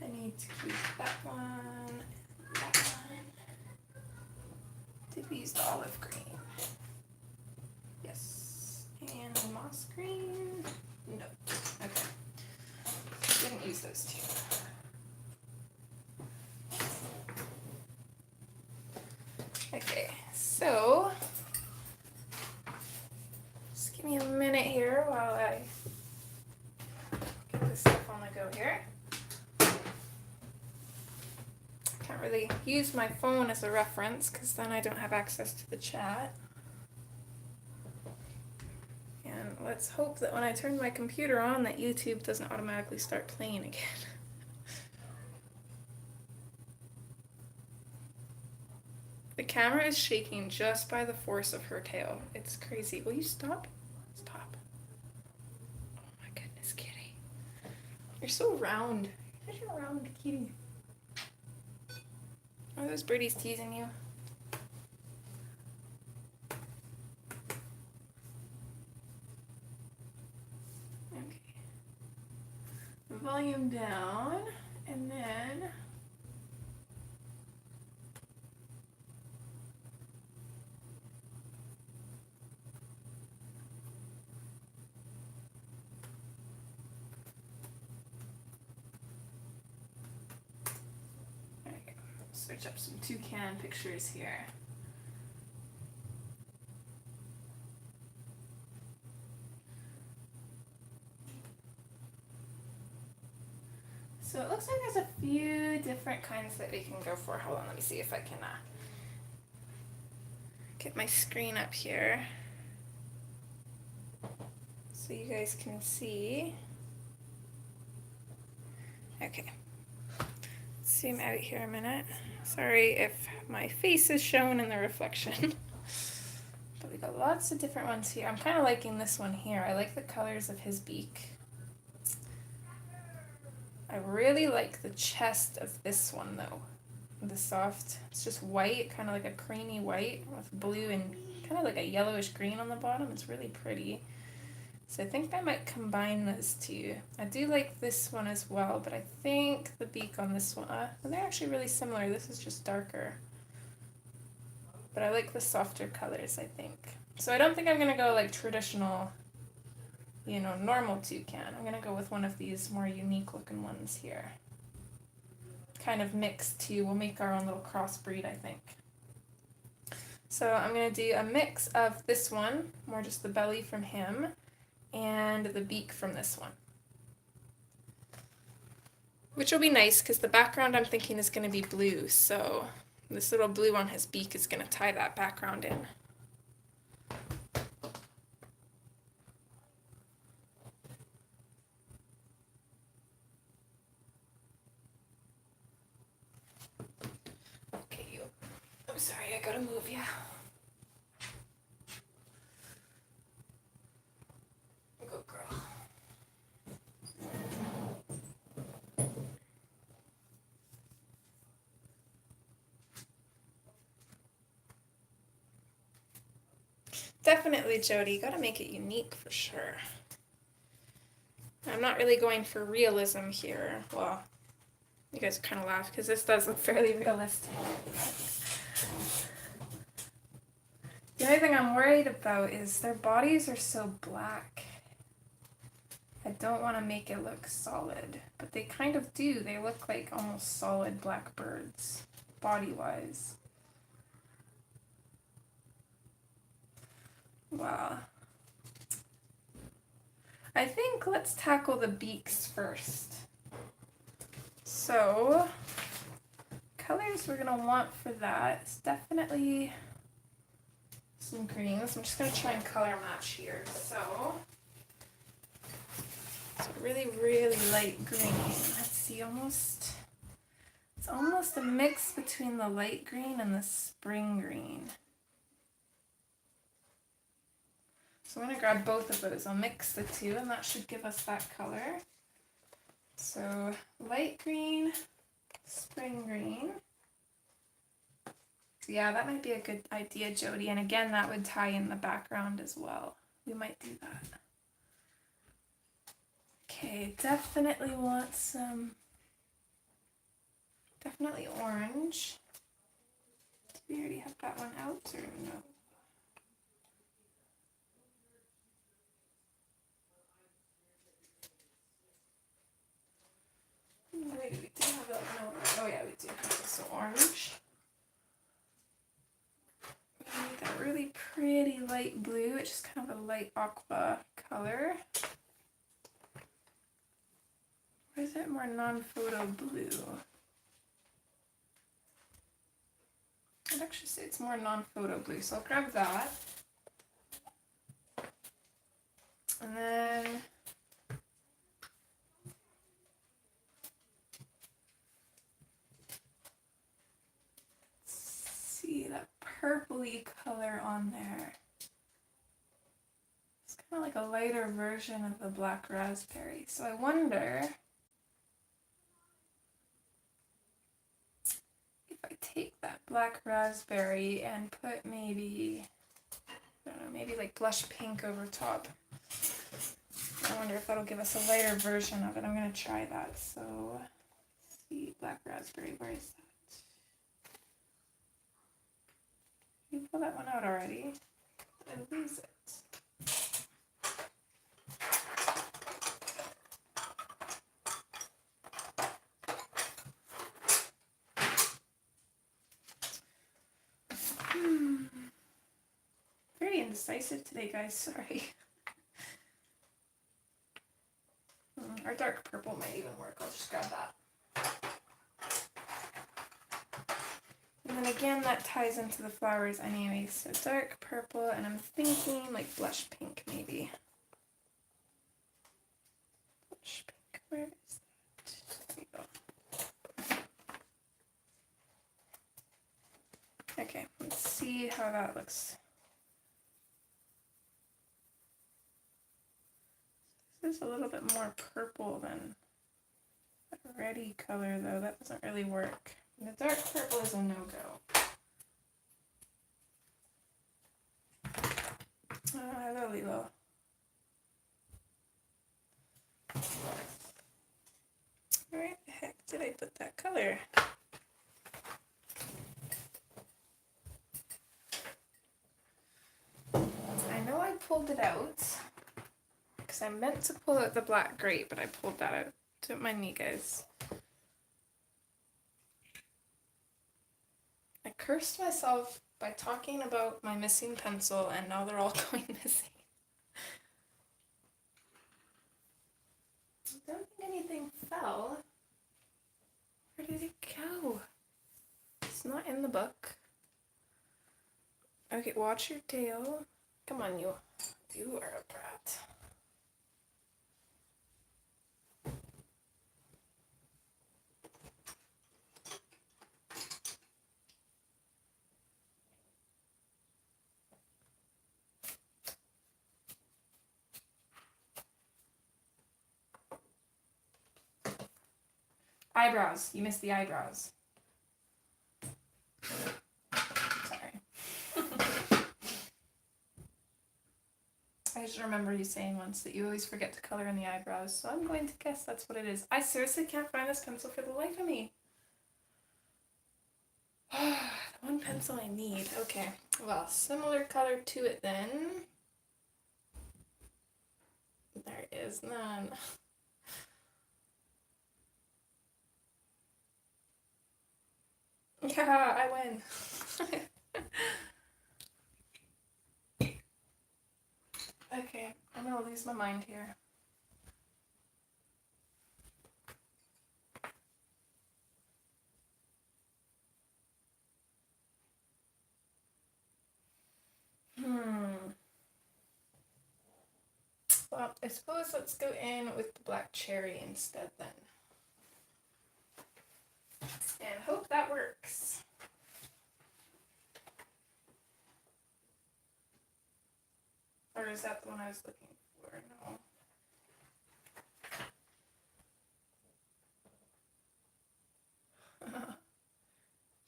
S1: I need to keep that one, and that one. Did we use the olive green? Yes. And the moss green? No. Okay. Didn't use those two. Okay, so just give me a minute here while I get this stuff on the go here. Can't really use my phone as a reference because then I don't have access to the chat. And let's hope that when I turn my computer on that YouTube doesn't automatically start playing again. The camera is shaking just by the force of her tail. It's crazy. Will you stop? Stop. Oh my goodness, kitty. You're so round. You're such a round kitty. Are those birdies teasing you? Okay. Volume down, and then search up some toucan pictures here. So it looks like there's a few different kinds that we can go for. Hold on, let me see if I can get my screen up here so you guys can see. Okay. Zoom out here a minute. Sorry if my face is shown in the reflection. But we got lots of different ones here. I'm kind of liking this one here. I like the colors of his beak. I really like the chest of this one though. The soft, it's just white, kind of like a creamy white with blue and kind of like a yellowish green on the bottom. It's really pretty. So I think I might combine those two. I do like this one as well, but I think the beak on this one, and they're actually really similar. This is just darker. But I like the softer colors, I think. So I don't think I'm going to go like traditional, you know, normal toucan. I'm going to go with one of these more unique looking ones here. Kind of mixed too. We'll make our own little crossbreed, I think. So I'm going to do a mix of this one, more just the belly from him, and the beak from this one. which will be nice because the background I'm thinking is going to be blue, so this little blue on his beak is going to tie that background in. Okay, you. I'm sorry, I gotta move you. Good girl. Definitely, Jody. You gotta make it unique for sure. I'm not really going for realism here. Well, you guys kind of laugh because this does look fairly realistic. The only thing I'm worried about is their bodies are so black. I don't want to make it look solid, but they kind of do. They look like almost solid black birds, body-wise. Wow. I think let's tackle the beaks first. So, colors we're going to want for that is definitely some greens. I'm just going to try and color match here. So really, really light green. Let's see, it's almost a mix between the light green and the spring green. So I'm going to grab both of those. I'll mix the two and that should give us that color. So light green, spring green. Yeah, that might be a good idea, Jody. And again, that would tie in the background as well. We might do that. Okay, definitely want definitely orange. Did we already have that one out or no? Maybe we do have that one over. Oh yeah, we do. Okay, so orange. We need that really pretty light blue, which is kind of a light aqua color. Or is it more non-photo blue? I'd actually say it's more non-photo blue, so I'll grab that. And then see that purpley color on there. It's kind of like a lighter version of the black raspberry. So I wonder if I take that black raspberry and put maybe, I don't know, maybe like blush pink over top. I wonder if that'll give us a lighter version of it. I'm going to try that. So, let's see, black raspberry, where is that? You pull that one out already. I lose it. Very indecisive today, guys. Sorry. Our dark purple might even work. I'll just grab that. And then again, that ties into the flowers anyway. So dark purple, and I'm thinking like blush pink maybe. Blush pink, where is that? There we go. Okay, let's see how that looks. This is a little bit more purple than that reddy color though. That doesn't really work. And the dark purple is a no-go. Hello, Lilo. Where the heck did I put that color? I know I pulled it out because I meant to pull out the black grape, but I pulled that out. Don't mind me, guys. I cursed myself by talking about my missing pencil, and now they're all going missing. I don't think anything fell. not in the book. Okay, watch your tail. Come on, you. You are a brat. Eyebrows. You missed the eyebrows. Sorry. I just remember you saying once that you always forget to color in the eyebrows, so I'm going to guess that's what it is. I seriously can't find this pencil for the life of me. The one pencil I need. Okay. Well, similar color to it then. There is none. Yeah, I win. Okay, I'm gonna lose my mind here. Well, I suppose let's go in with the black cherry instead then. And hope that works. Or is that the one I was looking for? No.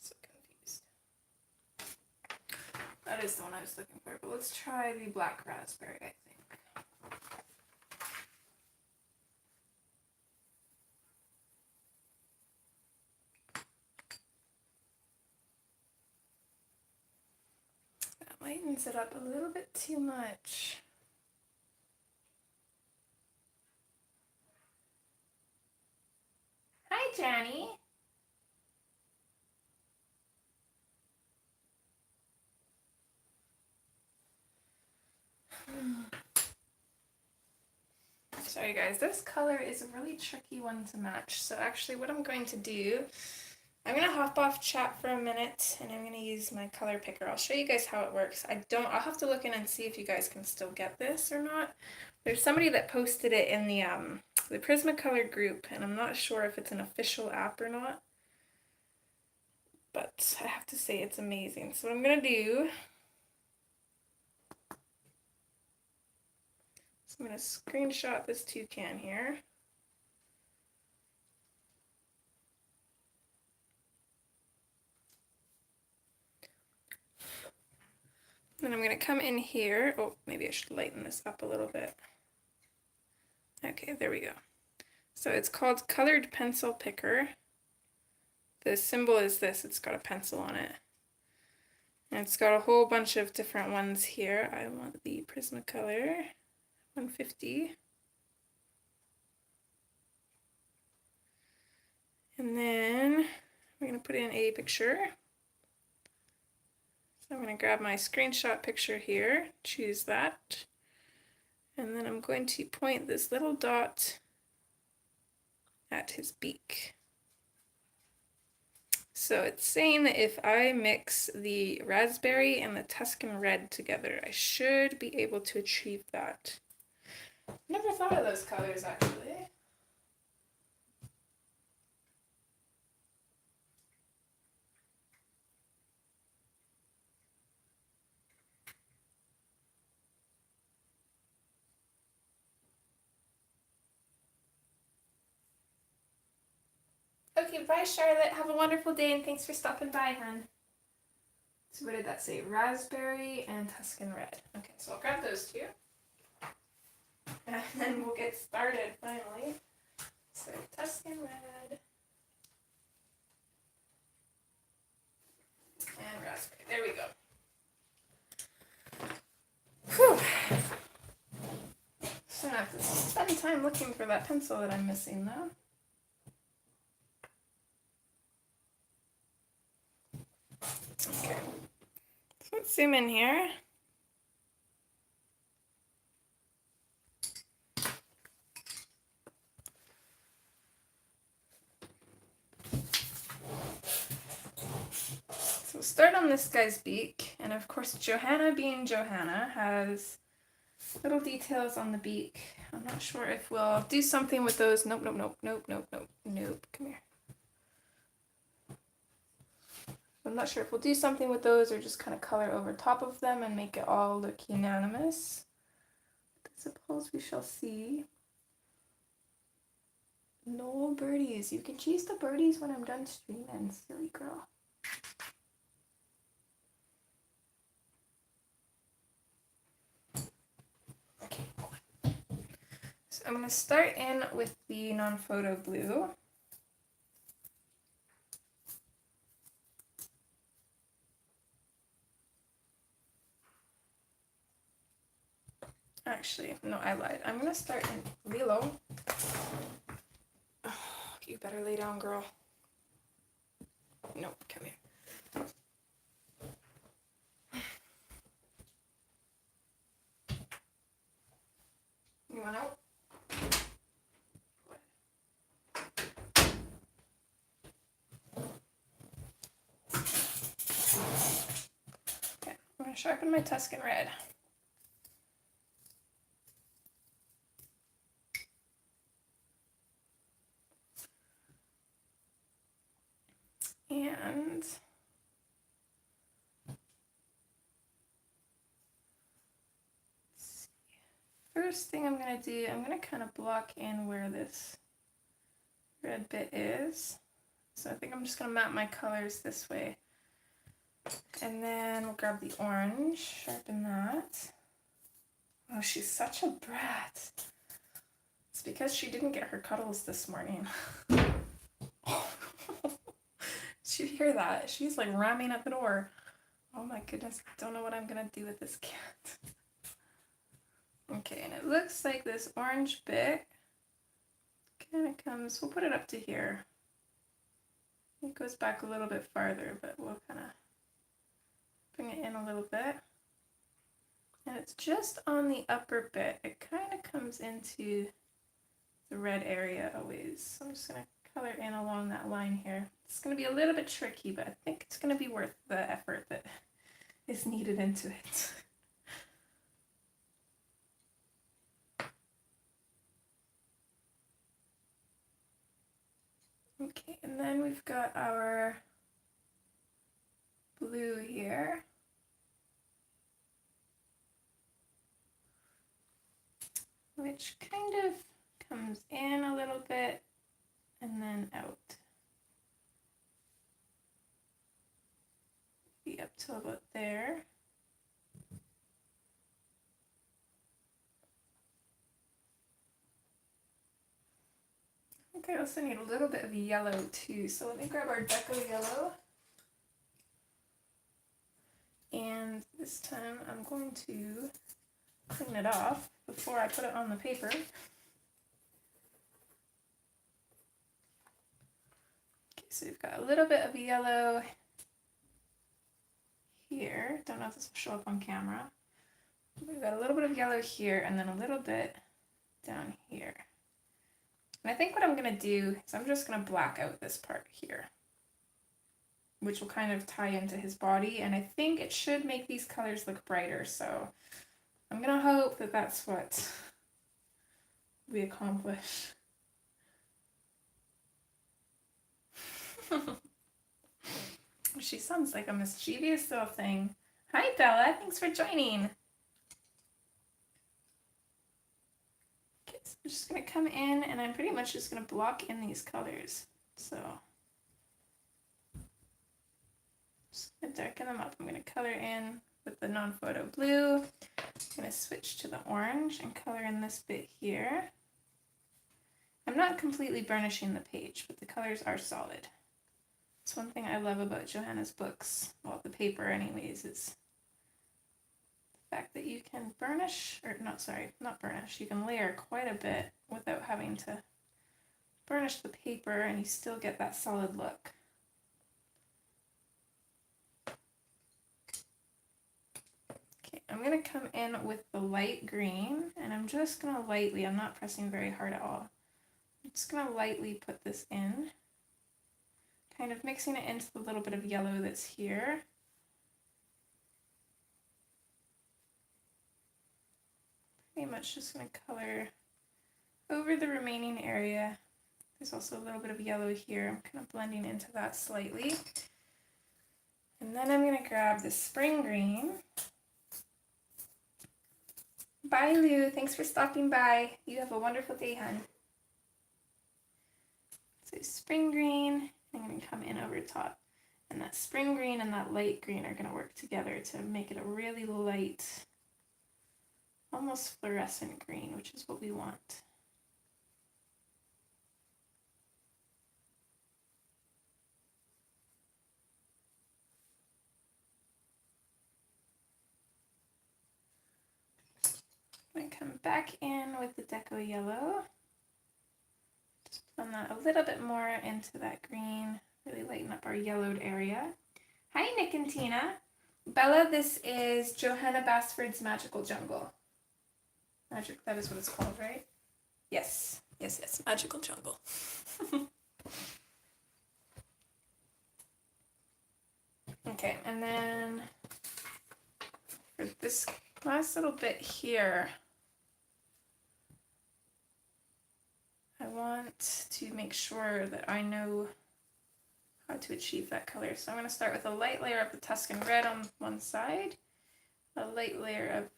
S1: So confused. That is the one I was looking for, but let's try the black raspberry, I think. That lightens it up a little bit too much. Hi, Johnny. Sorry guys, this color is a really tricky one to match. So actually what I'm going to do, I'm going to hop off chat for a minute and I'm going to use my color picker. I'll show you guys how it works. I'll have to look in and see if you guys can still get this or not. There's somebody that posted it in the Prismacolor group and I'm not sure if it's an official app or not. But I have to say it's amazing. So what I'm going to do, I'm going to screenshot this toucan here. Then I'm going to come in here. Oh, maybe I should lighten this up a little bit. Okay, there we go. So it's called Colored Pencil Picker. The symbol is this. It's got a pencil on it. And it's got a whole bunch of different ones here. I want the Prismacolor 150. And then we're going to put in a picture. So I'm going to grab my screenshot picture here, choose that, and then I'm going to point this little dot at his beak. So it's saying that if I mix the raspberry and the Tuscan red together, I should be able to achieve that. Never thought of those colors actually. Okay, bye Charlotte. Have a wonderful day and thanks for stopping by, hon. So what did that say? Raspberry and Tuscan red. Okay, so I'll grab those two. And then we'll get started finally. So Tuscan red and raspberry. There we go. Whew. So I have to spend time looking for that pencil that I'm missing though. Okay. So let's zoom in here. start on this guy's beak, and of course Johanna, being Johanna, has little details on the beak. I'm not sure if we'll do something with those. Nope, nope, nope, nope, nope, nope, nope. Come here. I'm not sure if we'll do something with those or just kind of color over top of them and make it all look unanimous. I suppose we shall see. No birdies. You can chase the birdies when I'm done streaming, silly girl. Okay. So I'm going to start in with the non-photo blue. Actually, no, I lied. I'm going to start in Lilo. Oh, you better lay down, girl. Nope, come here. You want out? Okay, I'm going to sharpen my Tuscan red. And first thing I'm going to do, I'm going to kind of block in where this red bit is. So I think I'm just going to map my colors this way. And then we'll grab the orange, sharpen that. Oh, she's such a brat. It's because she didn't get her cuddles this morning. Did you hear that? She's like ramming at the door. Oh my goodness, I don't know what I'm gonna do with this cat. Okay, and it looks like this orange bit kind of comes, we'll put it up to here. It goes back a little bit farther, but we'll kind of bring it in a little bit. And it's just on the upper bit. It kind of comes into the red area always. So I'm just going to color in along that line here. It's going to be a little bit tricky, but I think it's going to be worth the effort that is needed into it. Okay, and then we've got our blue here. Which kind of comes in a little bit and then out. Be up to about there. I think I also need a little bit of yellow too, so let me grab our deco yellow. And this time I'm going to clean it off before I put it on the paper. Okay, so we've got a little bit of yellow here. Don't know if this will show up on camera. We've got a little bit of yellow here and then a little bit down here. And I think what I'm going to do is I'm just going to black out this part here, which will kind of tie into his body, and I think it should make these colors look brighter, so I'm going to hope that that's what we accomplish. She sounds like a mischievous little thing. Hi Bella, thanks for joining. Okay, so I'm just going to come in and I'm pretty much just going to block in these colors. So just going to darken them up. I'm going to color in with the non-photo blue. I'm going to switch to the orange and color in this bit here. I'm not completely burnishing the page, but the colors are solid. It's one thing I love about Johanna's books, well, the paper anyways, is the fact that you can burnish, or not burnish, you can layer quite a bit without having to burnish the paper and you still get that solid look. Okay, I'm going to come in with the light green and I'm just going to lightly, I'm not pressing very hard at all, I'm just going to lightly put this in. Kind of mixing it into the little bit of yellow that's here. pretty much just going to color over the remaining area. There's also a little bit of yellow here. I'm kind of blending into that slightly. And then I'm going to grab the spring green. Bye, Lou. Thanks for stopping by. You have a wonderful day, hon. So spring green, I'm going to come in over top. And that spring green and that light green are going to work together to make it a really light, almost fluorescent green, which is what we want. I'm going to come back in with the Deco Yellow. Just blend that a little bit more into that green, really lighten up our yellowed area. Hi, Nick and Tina. Bella, this is Johanna Basford's Magical Jungle. Magic, that is what it's called, right? Yes, yes, yes, Magical Jungle. Okay, and then for this last little bit here, I want to make sure that I know how to achieve that color. So I'm going to start with a light layer of the Tuscan red on one side, a light layer of,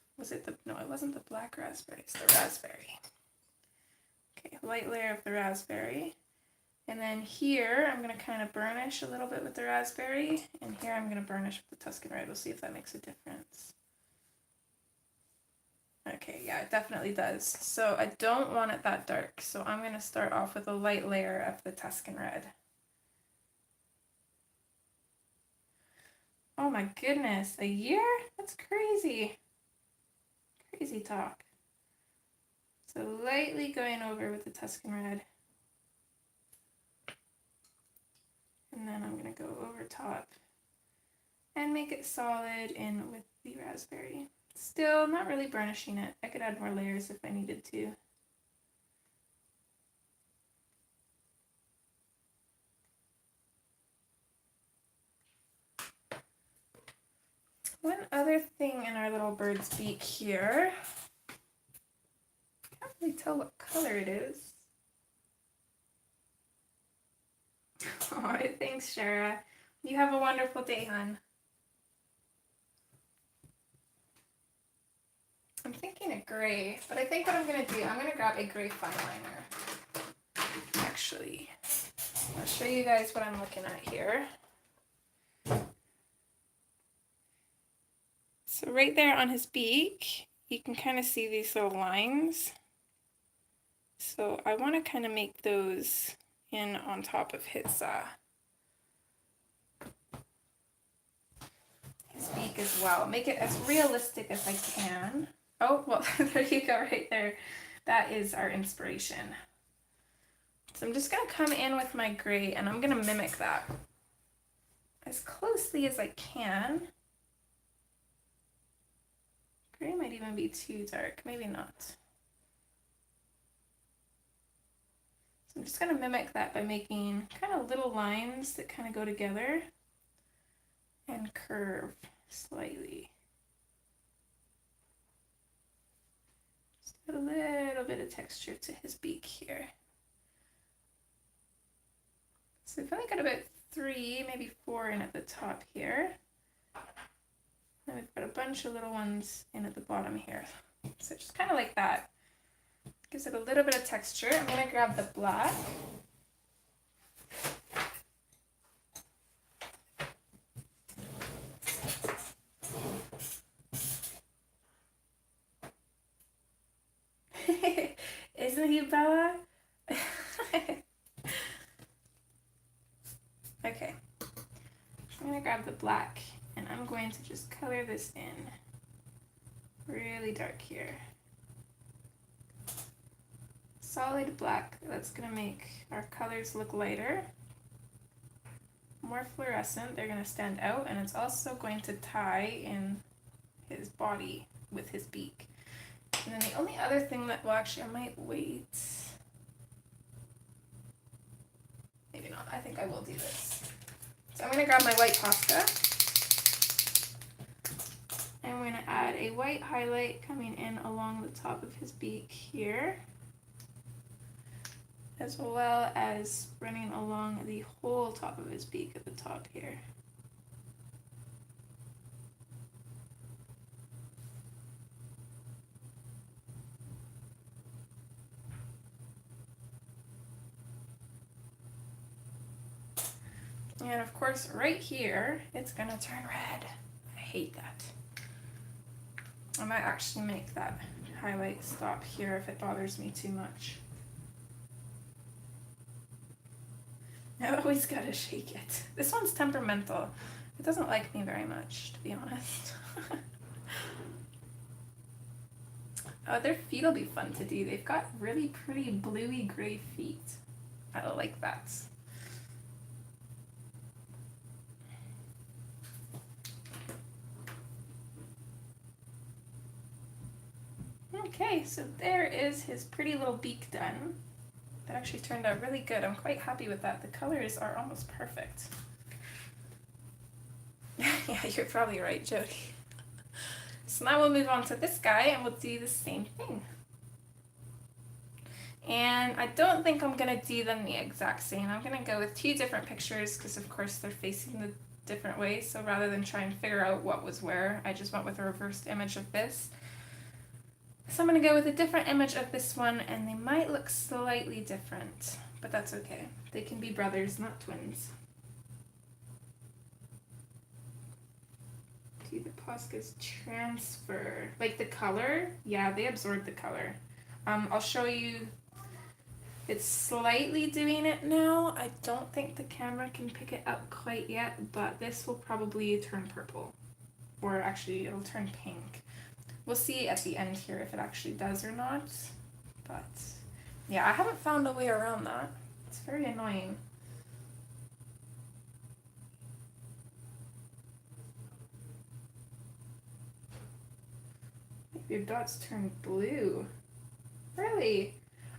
S1: no, it wasn't the black raspberry, it's the raspberry. Okay, light layer of the raspberry. And then here, I'm going to kind of burnish a little bit with the raspberry, and here I'm going to burnish with the Tuscan red. We'll see if that makes a difference. Okay, yeah, it definitely does. So I don't want it that dark, so I'm going to start off with a light layer of the Tuscan red. Oh my goodness, a year? That's crazy. Crazy talk. So lightly going over with the Tuscan red. And then I'm going to go over top and make it solid in with the raspberry. Still not really burnishing it. I could add more layers if I needed to. One other thing in our little bird's beak here. Can't really tell what color it is. Oh, thanks, Shara. You have a wonderful day, hon. I'm thinking a gray, but I think what I'm going to do, I'm going to grab a gray fine liner. Actually, I'll show you guys what I'm looking at here. So right there on his beak, you can kind of see these little lines. So I want to kind of make those in on top of his beak as well. Make it as realistic as I can. Oh, well, there you go, right there. That is our inspiration. So I'm just going to come in with my gray, and I'm going to mimic that as closely as I can. Gray might even be too dark, maybe not. So I'm just going to mimic that by making kind of little lines that kind of go together and curve slightly. A little bit of texture to his beak here. So we've only got about 3, maybe 4 in at the top here. And we've got a bunch of little ones in at the bottom here. So just kind of like that. Gives it a little bit of texture. I'm going to grab the black. Isn't he, Bella? Okay. I'm going to grab the black, and I'm going to just color this in really dark here. Solid black. That's going to make our colors look lighter, more fluorescent. They're going to stand out, and it's also going to tie in his body with his beak. And then the only other thing that, well, actually, I might wait. Maybe not. I think I will do this. So I'm going to grab my white Posca. And we're going to add a white highlight coming in along the top of his beak here, as well as running along the whole top of his beak at the top here. And of course, right here, it's gonna turn red. I hate that. I might actually make that highlight stop here if it bothers me too much. I always gotta shake it. This one's temperamental. It doesn't like me very much, to be honest. Oh, their feet will be fun to do. They've got really pretty bluey gray feet. I like that. Okay, so there is his pretty little beak done. That actually turned out really good. I'm quite happy with that. The colors are almost perfect. Yeah, you're probably right, Jody. So now we'll move on to this guy and we'll do the same thing. And I don't think I'm going to do them the exact same. I'm going to go with 2 different pictures because of course they're facing the different way. So rather than try and figure out what was where, I just went with a reversed image of this. So I'm going to go with a different image of this one, and they might look slightly different, but that's okay. They can be brothers, not twins. Do the Poscas transfer? Like the color? Yeah, they absorb the color. I'll show you. It's slightly doing it now. I don't think the camera can pick it up quite yet, but this will probably turn purple. Or actually, it'll turn pink. We'll see at the end here if it actually does or not, but yeah, I haven't found a way around that. It's very annoying. Your dots turn blue. Really?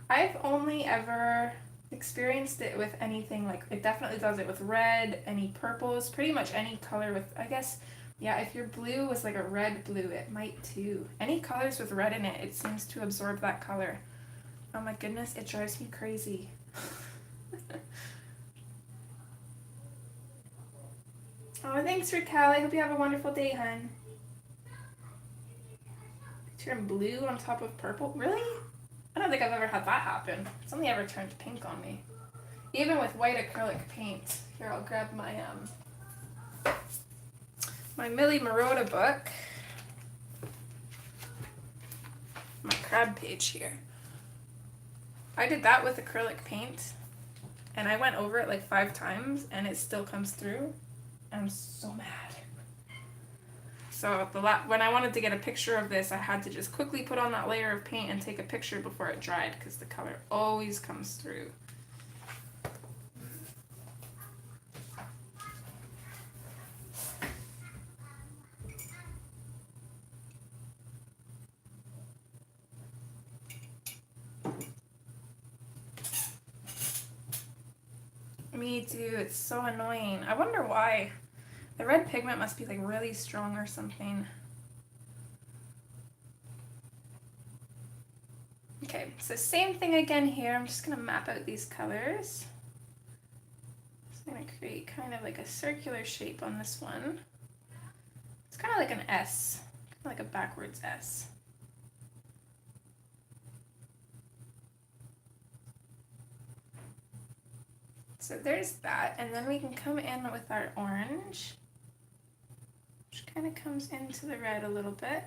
S1: I've only ever experienced it with anything, like it definitely does it with red, any purples, pretty much any color with, I guess. Yeah, if your blue was like a red blue, it might too. Any colors with red in it, it seems to absorb that color. Oh my goodness, it drives me crazy. Oh, thanks, Raquel. I hope you have a wonderful day, hun. Turn blue on top of purple? Really? I don't think I've ever had that happen. It's only ever turned pink on me. Even with white acrylic paint. Here, I'll grab my Millie Marotta book, my crab page here. I did that with acrylic paint, and I went over it like 5 times, and it still comes through. I'm so mad. So when I wanted to get a picture of this, I had to just quickly put on that layer of paint and take a picture before it dried, because the color always comes through. Me too, it's so annoying. I wonder why. The red pigment must be like really strong or something. Okay, so same thing again here. I'm just gonna map out these colors. Just gonna create kind of like a circular shape on this one. It's kind of like an S, kind of like a backwards S. So there's that, and then we can come in with our orange, which kind of comes into the red a little bit.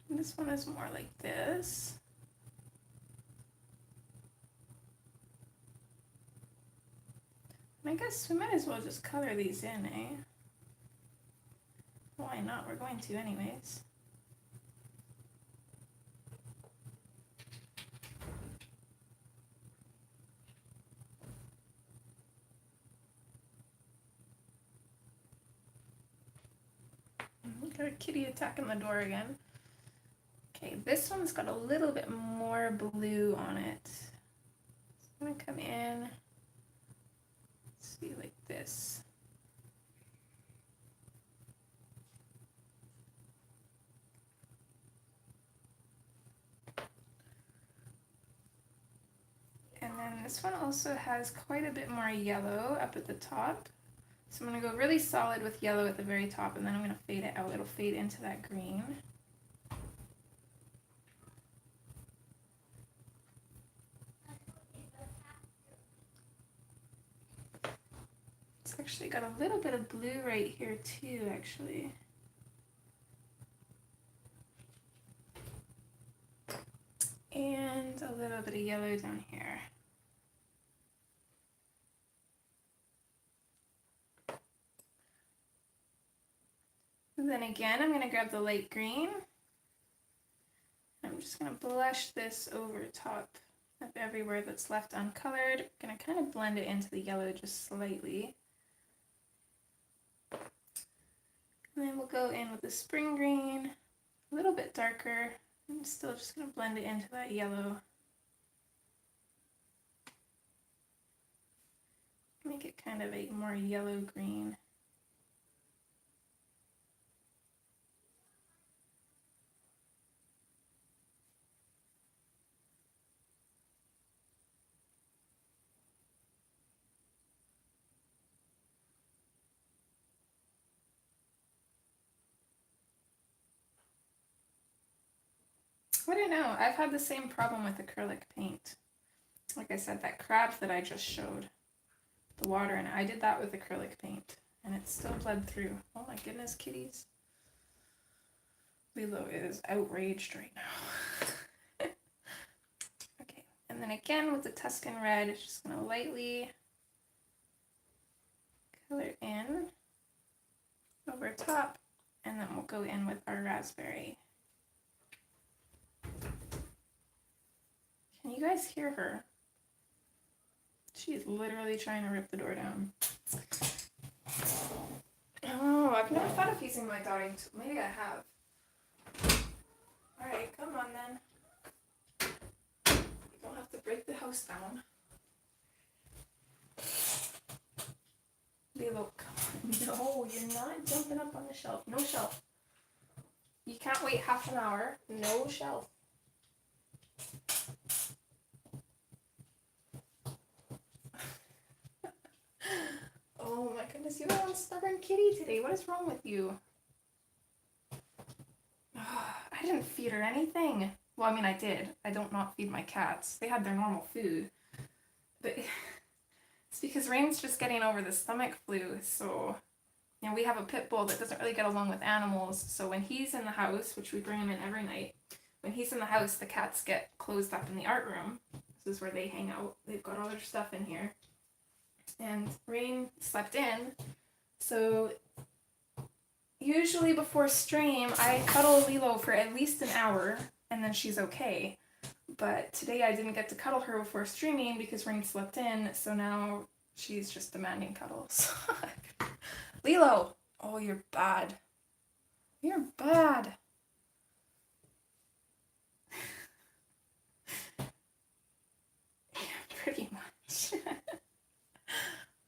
S1: And this one is more like this. And I guess we might as well just color these in, eh? Why not? We're going to anyways. Got a kitty attacking the door again. Okay, this one's got a little bit more blue on it. So I'm gonna come in, see, like this. And this one also has quite a bit more yellow up at the top. So I'm going to go really solid with yellow at the very top, and then I'm going to fade it out. It'll fade into that green. It's actually got a little bit of blue right here too, actually. And a little bit of yellow down here. And then again, I'm going to grab the light green. I'm just going to blush this over top of everywhere that's left uncolored. I'm going to kind of blend it into the yellow just slightly. And then we'll go in with the spring green, a little bit darker. I'm still just going to blend it into that yellow. Make it kind of a more yellow green. I don't know, I've had the same problem with acrylic paint. Like I said, that crab that I just showed, the water, and I did that with acrylic paint, and it still bled through. Oh my goodness, kitties. Lilo is outraged right now. Okay, and then again with the Tuscan red, it's just going to lightly color in over top, and then we'll go in with our raspberry. Can you guys hear her? She is literally trying to rip the door down. Oh, I've never thought of using my dotting tool. Maybe I have. Alright, come on then. You don't have to break the house down. Lilo, come on. No, you're not jumping up on the shelf. No shelf. You can't wait half an hour. No shelf. Oh my goodness, you have one stubborn kitty today. What is wrong with you? I didn't feed her anything. Well, I mean, I did. I don't not feed my cats. They had their normal food. But it's because Rain's just getting over the stomach flu, so... And we have a pit bull that doesn't really get along with animals, so when he's in the house, which we bring him in every night, when he's in the house, the cats get closed up in the art room. This is where they hang out. They've got all their stuff in here. And Rain slept in, so usually before stream, I cuddle Lilo for at least an hour, and then she's okay. But today I didn't get to cuddle her before streaming because Rain slept in, so now she's just demanding cuddles. Lilo! Oh, you're bad. You're bad. Pretty much.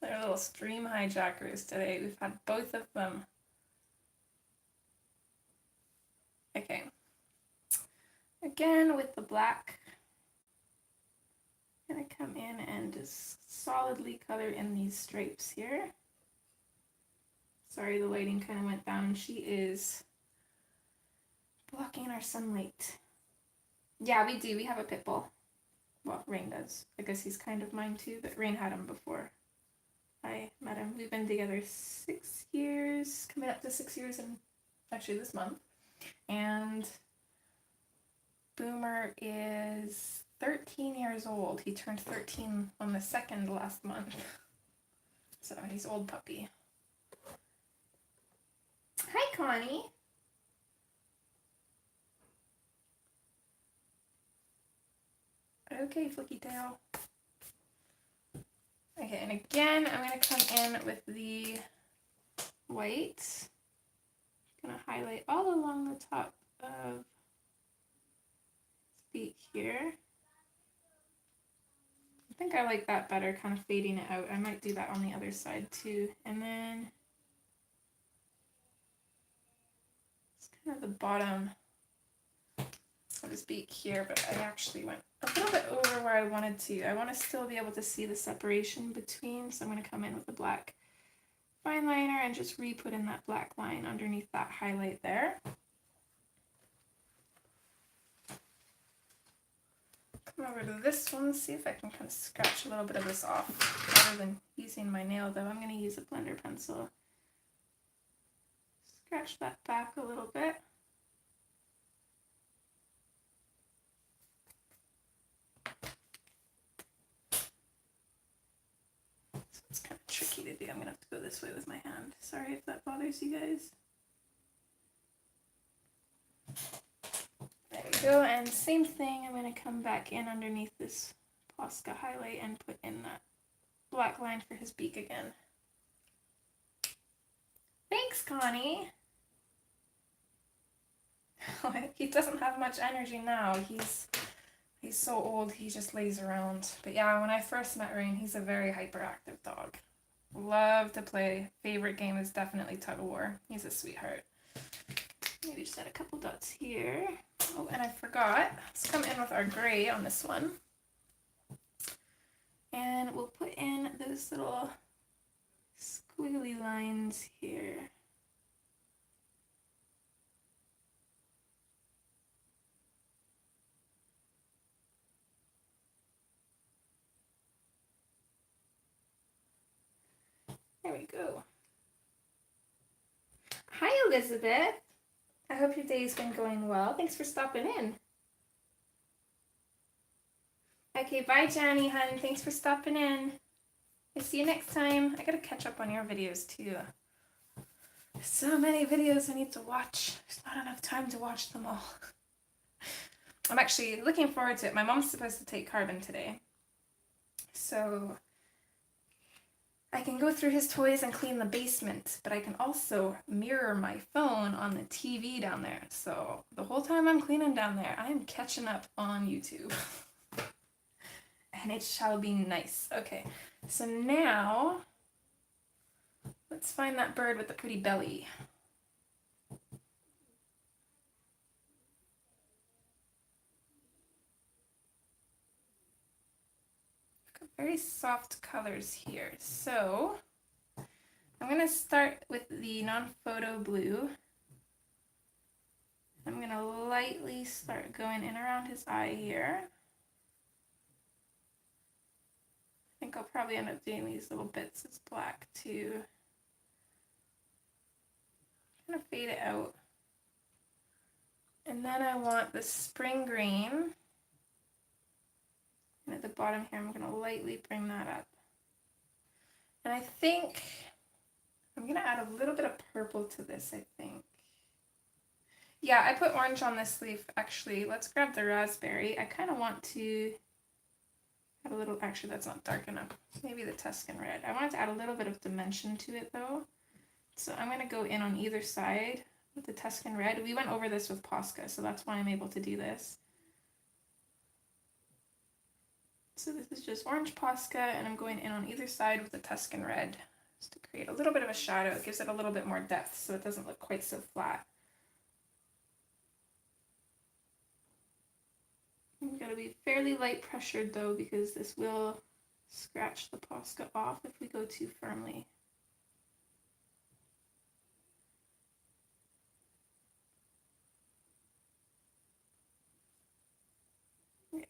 S1: They're little stream hijackers today. We've had both of them. Okay. Again with the black. I'm gonna come in and just solidly color in these stripes here. Sorry, the lighting kind of went down. She is blocking our sunlight. Yeah, we do. We have a pit bull. Well, Rain does. I guess he's kind of mine too, but Rain had him before I met him. We've been together 6 years, coming up to 6 years in actually this month. And Boomer is 13 years old. He turned 13 on the 2nd last month. So he's old puppy. Hi, Connie. Okay, Flicky Tail. Okay, and again, I'm going to come in with the white. I'm going to highlight all along the top of his beak here. I think I like that better, kind of fading it out. I might do that on the other side too. And then it's kind of the bottom of his beak here, but I actually went a little bit over where I wanted to. I want to still be able to see the separation between, so I'm going to come in with the black fine liner and just re-put in that black line underneath that highlight there. Come over to this one, see if I can kind of scratch a little bit of this off rather than using my nail, though. I'm going to use a blender pencil. Scratch that back a little bit. So it's kind of tricky to do. I'm going to have to go this way with my hand. Sorry if that bothers you guys. There we go, and same thing, I'm going to come back in underneath this Posca highlight and put in that black line for his beak again. Thanks, Connie! He doesn't have much energy now. He's so old, he just lays around. But yeah, when I first met Rain, he's a very hyperactive dog. Love to play. Favorite game is definitely tug of war. He's a sweetheart. Maybe just add a couple dots here. Oh, and I forgot. Let's come in with our gray on this one. And we'll put in those little squiggly lines here. There we go. Hi, Elizabeth. I hope your day's been going well. Thanks for stopping in. Okay, bye, Johnny, hun. Thanks for stopping in. I'll see you next time. I gotta catch up on your videos, too. There's so many videos I need to watch. There's not enough time to watch them all. I'm actually looking forward to it. My mom's supposed to take Carbon today. So I can go through his toys and clean the basement, but I can also mirror my phone on the TV down there. So the whole time I'm cleaning down there, I am catching up on YouTube. And it shall be nice. Okay, so now let's find that bird with the pretty belly. Very soft colors here. So I'm going to start with the non-photo blue. I'm going to lightly start going in around his eye here. I think I'll probably end up doing these little bits as black too. Kind of fade it out. And then I want the spring green. And at the bottom here, I'm going to lightly bring that up. And I think I'm going to add a little bit of purple to this, I think. Yeah, I put orange on this leaf, actually. Let's grab the raspberry. I kind of want to add a little, actually that's not dark enough. Maybe the Tuscan red. I wanted to add a little bit of dimension to it though. So I'm going to go in on either side with the Tuscan red. We went over this with Posca, so that's why I'm able to do this. So this is just orange Posca, and I'm going in on either side with the Tuscan red, just to create a little bit of a shadow. It gives it a little bit more depth, so it doesn't look quite so flat. You've got to be fairly light pressured though, because this will scratch the Posca off if we go too firmly.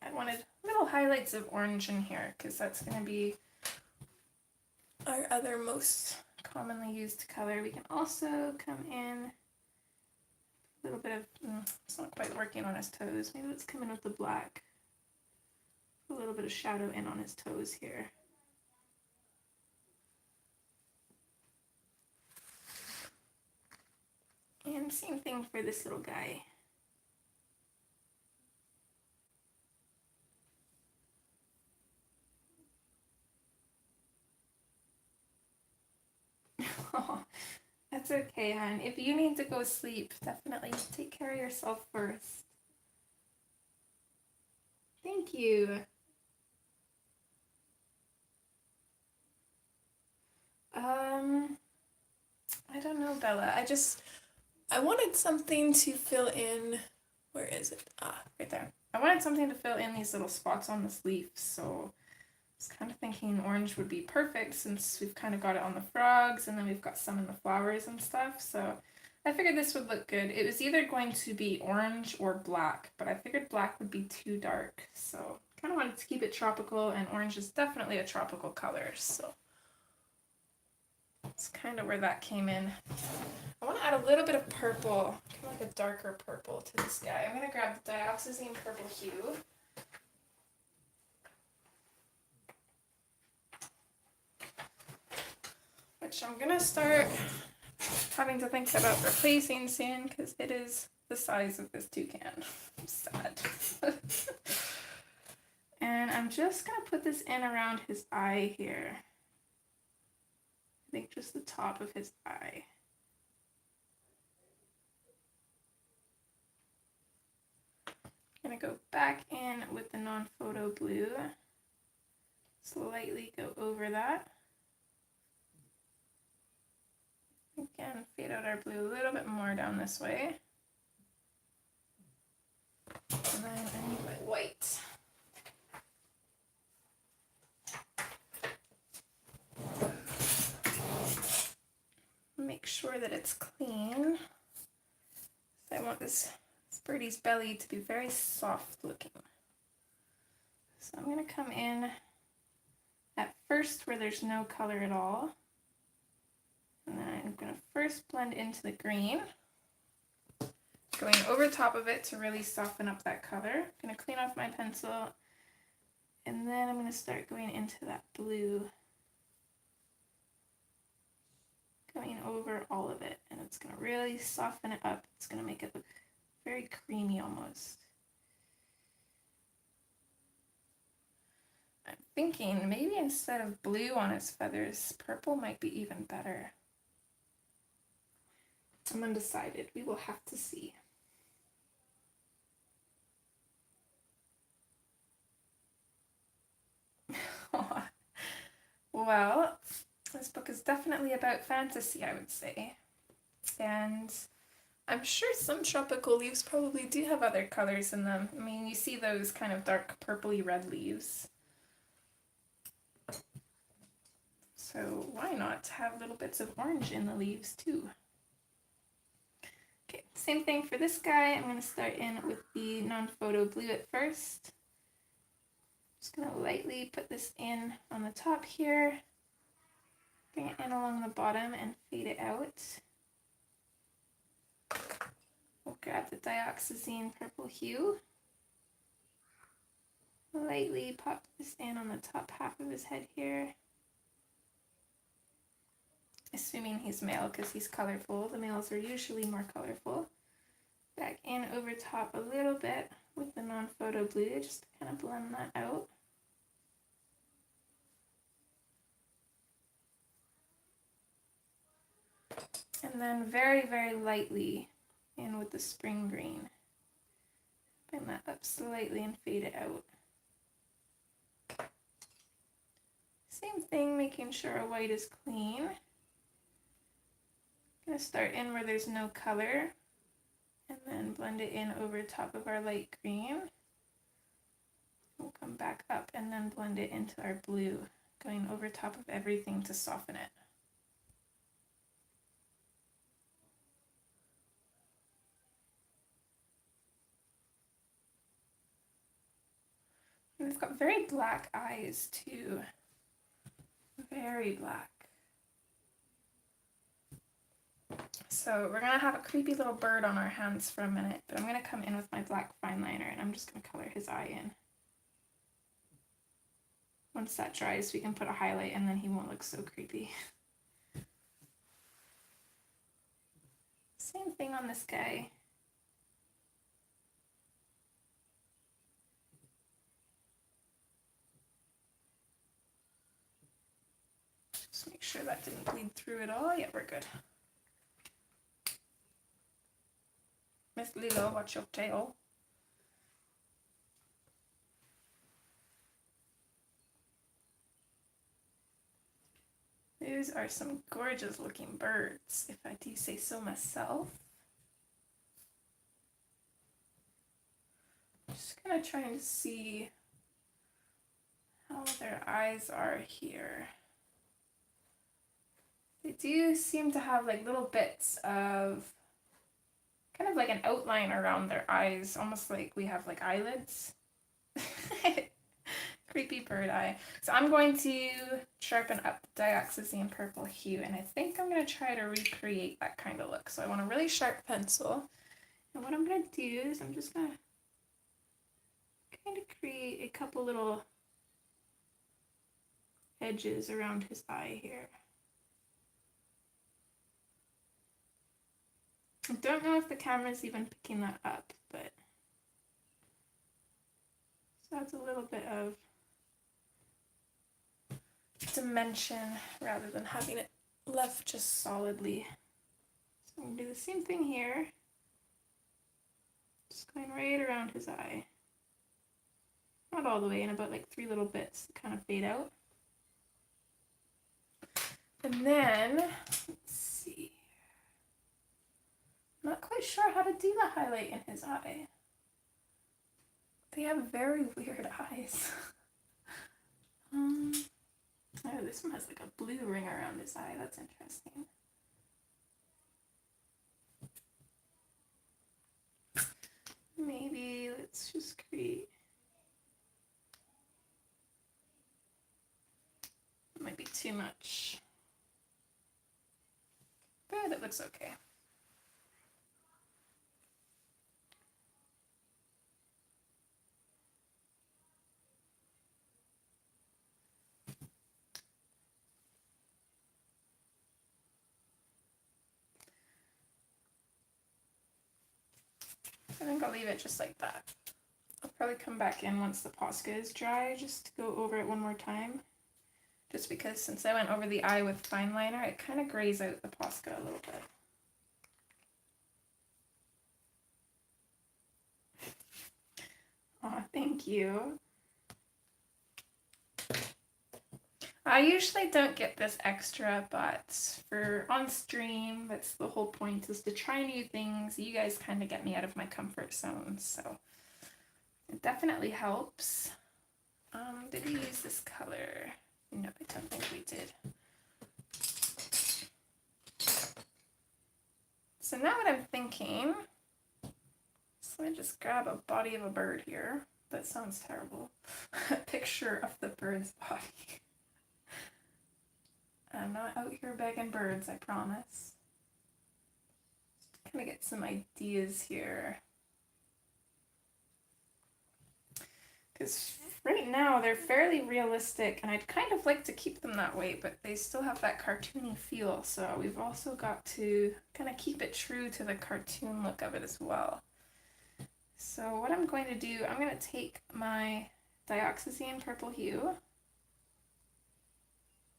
S1: I wanted little highlights of orange in here because that's going to be our other most commonly used color. We can also come in a little bit of, it's not quite working on his toes. Maybe let's come in with the black. A little bit of shadow in on his toes here. And same thing for this little guy. Oh, that's okay, hon. If you need to go sleep, definitely take care of yourself first. Thank you. I don't know, Bella. I wanted something to fill in Where is it? Ah, right there. I wanted something to fill in these little spots on this leaf, so I was kind of thinking orange would be perfect since we've kind of got it on the frogs and then we've got some in the flowers and stuff, so I figured this would look good. It was either going to be orange or black, but I figured black would be too dark, so kind of wanted to keep it tropical, and orange is definitely a tropical color, so that's kind of where that came in. I want to add a little bit of purple, kind of like a darker purple to this guy. I'm going to grab the dioxazine purple hue. Which I'm going to start having to think about replacing soon because it is the size of this toucan. I'm sad. And I'm just going to put this in around his eye here. I think just the top of his eye. I'm going to go back in with the non-photo blue. Slightly go over that. Again, fade out our blue a little bit more down this way. And then I need my white. Make sure that it's clean. I want this birdie's belly to be very soft looking. So I'm going to come in at first where there's no color at all. And then I'm going to first blend into the green. Going over top of it to really soften up that color. I'm going to clean off my pencil. And then I'm going to start going into that blue. Going over all of it. And it's going to really soften it up. It's going to make it look very creamy almost. I'm thinking maybe instead of blue on his feathers, purple might be even better. I'm undecided. We will have to see. Well, this book is definitely about fantasy, I would say. And I'm sure some tropical leaves probably do have other colors in them. I mean, you see those kind of dark purpley red leaves. So why not have little bits of orange in the leaves too? Okay, same thing for this guy. I'm going to start in with the non-photo blue at first. Just going to lightly put this in on the top here. Bring it in along the bottom and fade it out. We'll grab the dioxazine purple hue. Lightly pop this in on the top half of his head here. Assuming he's male because he's colorful. The males are usually more colorful. Back in over top a little bit with the non-photo blue just to kind of blend that out. And then very, very lightly in with the spring green. Bring that up slightly and fade it out. Same thing, making sure our white is clean. I'm going to start in where there's no color and then blend it in over top of our light green. We'll come back up and then blend it into our blue, going over top of everything to soften it. And we've got very black eyes too. Very black. So we're going to have a creepy little bird on our hands for a minute, but I'm going to come in with my black fine liner and I'm just going to color his eye in. Once that dries, we can put a highlight and then he won't look so creepy. Same thing on this guy. Just make sure that didn't bleed through at all. Yeah, we're good. Miss Lilo, watch your tail. Those are some gorgeous looking birds, if I do say so myself. Just kind of trying to see how their eyes are here. They do seem to have like little bits of kind of like an outline around their eyes, almost like we have like eyelids. Creepy bird eye. So I'm going to sharpen up the dioxazine purple hue, and I think I'm going to try to recreate that kind of look. So I want a really sharp pencil, and what I'm going to do is I'm just going to kind of create a couple little edges around his eye here. I don't know if the camera's even picking that up, but so that's a little bit of dimension rather than having it left just solidly. So I'm going to do the same thing here. Just going right around his eye. Not all the way, in about like 3 little bits that kind of fade out. And then, let's see. I'm not quite sure how to do the highlight in his eye. They have very weird eyes. Oh, this one has like a blue ring around his eye. That's interesting. Maybe let's just create. It might be too much. But it looks okay. I think I'll leave it just like that. I'll probably come back in once the Posca is dry just to go over it one more time. Just because since I went over the eye with fine liner, it kind of grays out the Posca a little bit. Aw, thank you. I usually don't get this extra, but for on stream, that's the whole point, is to try new things. You guys kind of get me out of my comfort zone, so it definitely helps. Did we use this color? No, I don't think we did. So now what I'm thinking, so let me just grab a body of a bird here. That sounds terrible. A picture of the bird's body. I'm not out here begging birds, I promise. Just kind of get some ideas here. Because right now they're fairly realistic, and I'd kind of like to keep them that way, but they still have that cartoony feel, so we've also got to kind of keep it true to the cartoon look of it as well. So what I'm going to do, I'm going to take my dioxazine purple hue.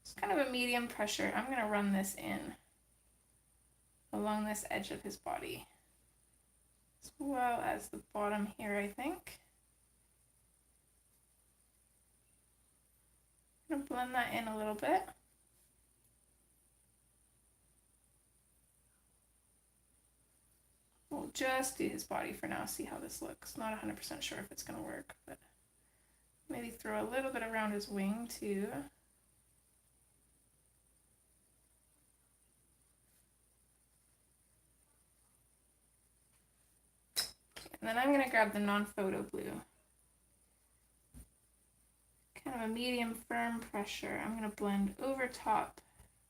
S1: It's kind of a medium pressure. I'm going to run this in along this edge of his body, as well as the bottom here, I think. I'm going to blend that in a little bit. We'll just do his body for now, see how this looks. Not 100% sure if it's going to work, but maybe throw a little bit around his wing too. And then I'm going to grab the non-photo blue. Kind of a medium firm pressure. I'm going to blend over top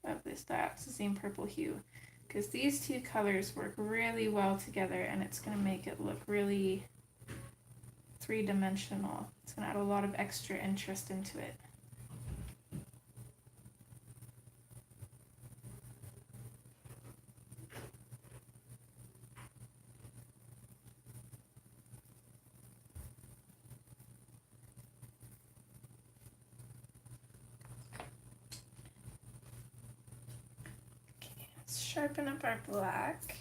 S1: of this dioxazine purple hue, because these two colors work really well together, and it's going to make it look really three-dimensional. It's going to add a lot of extra interest into it. Sharpen up our black.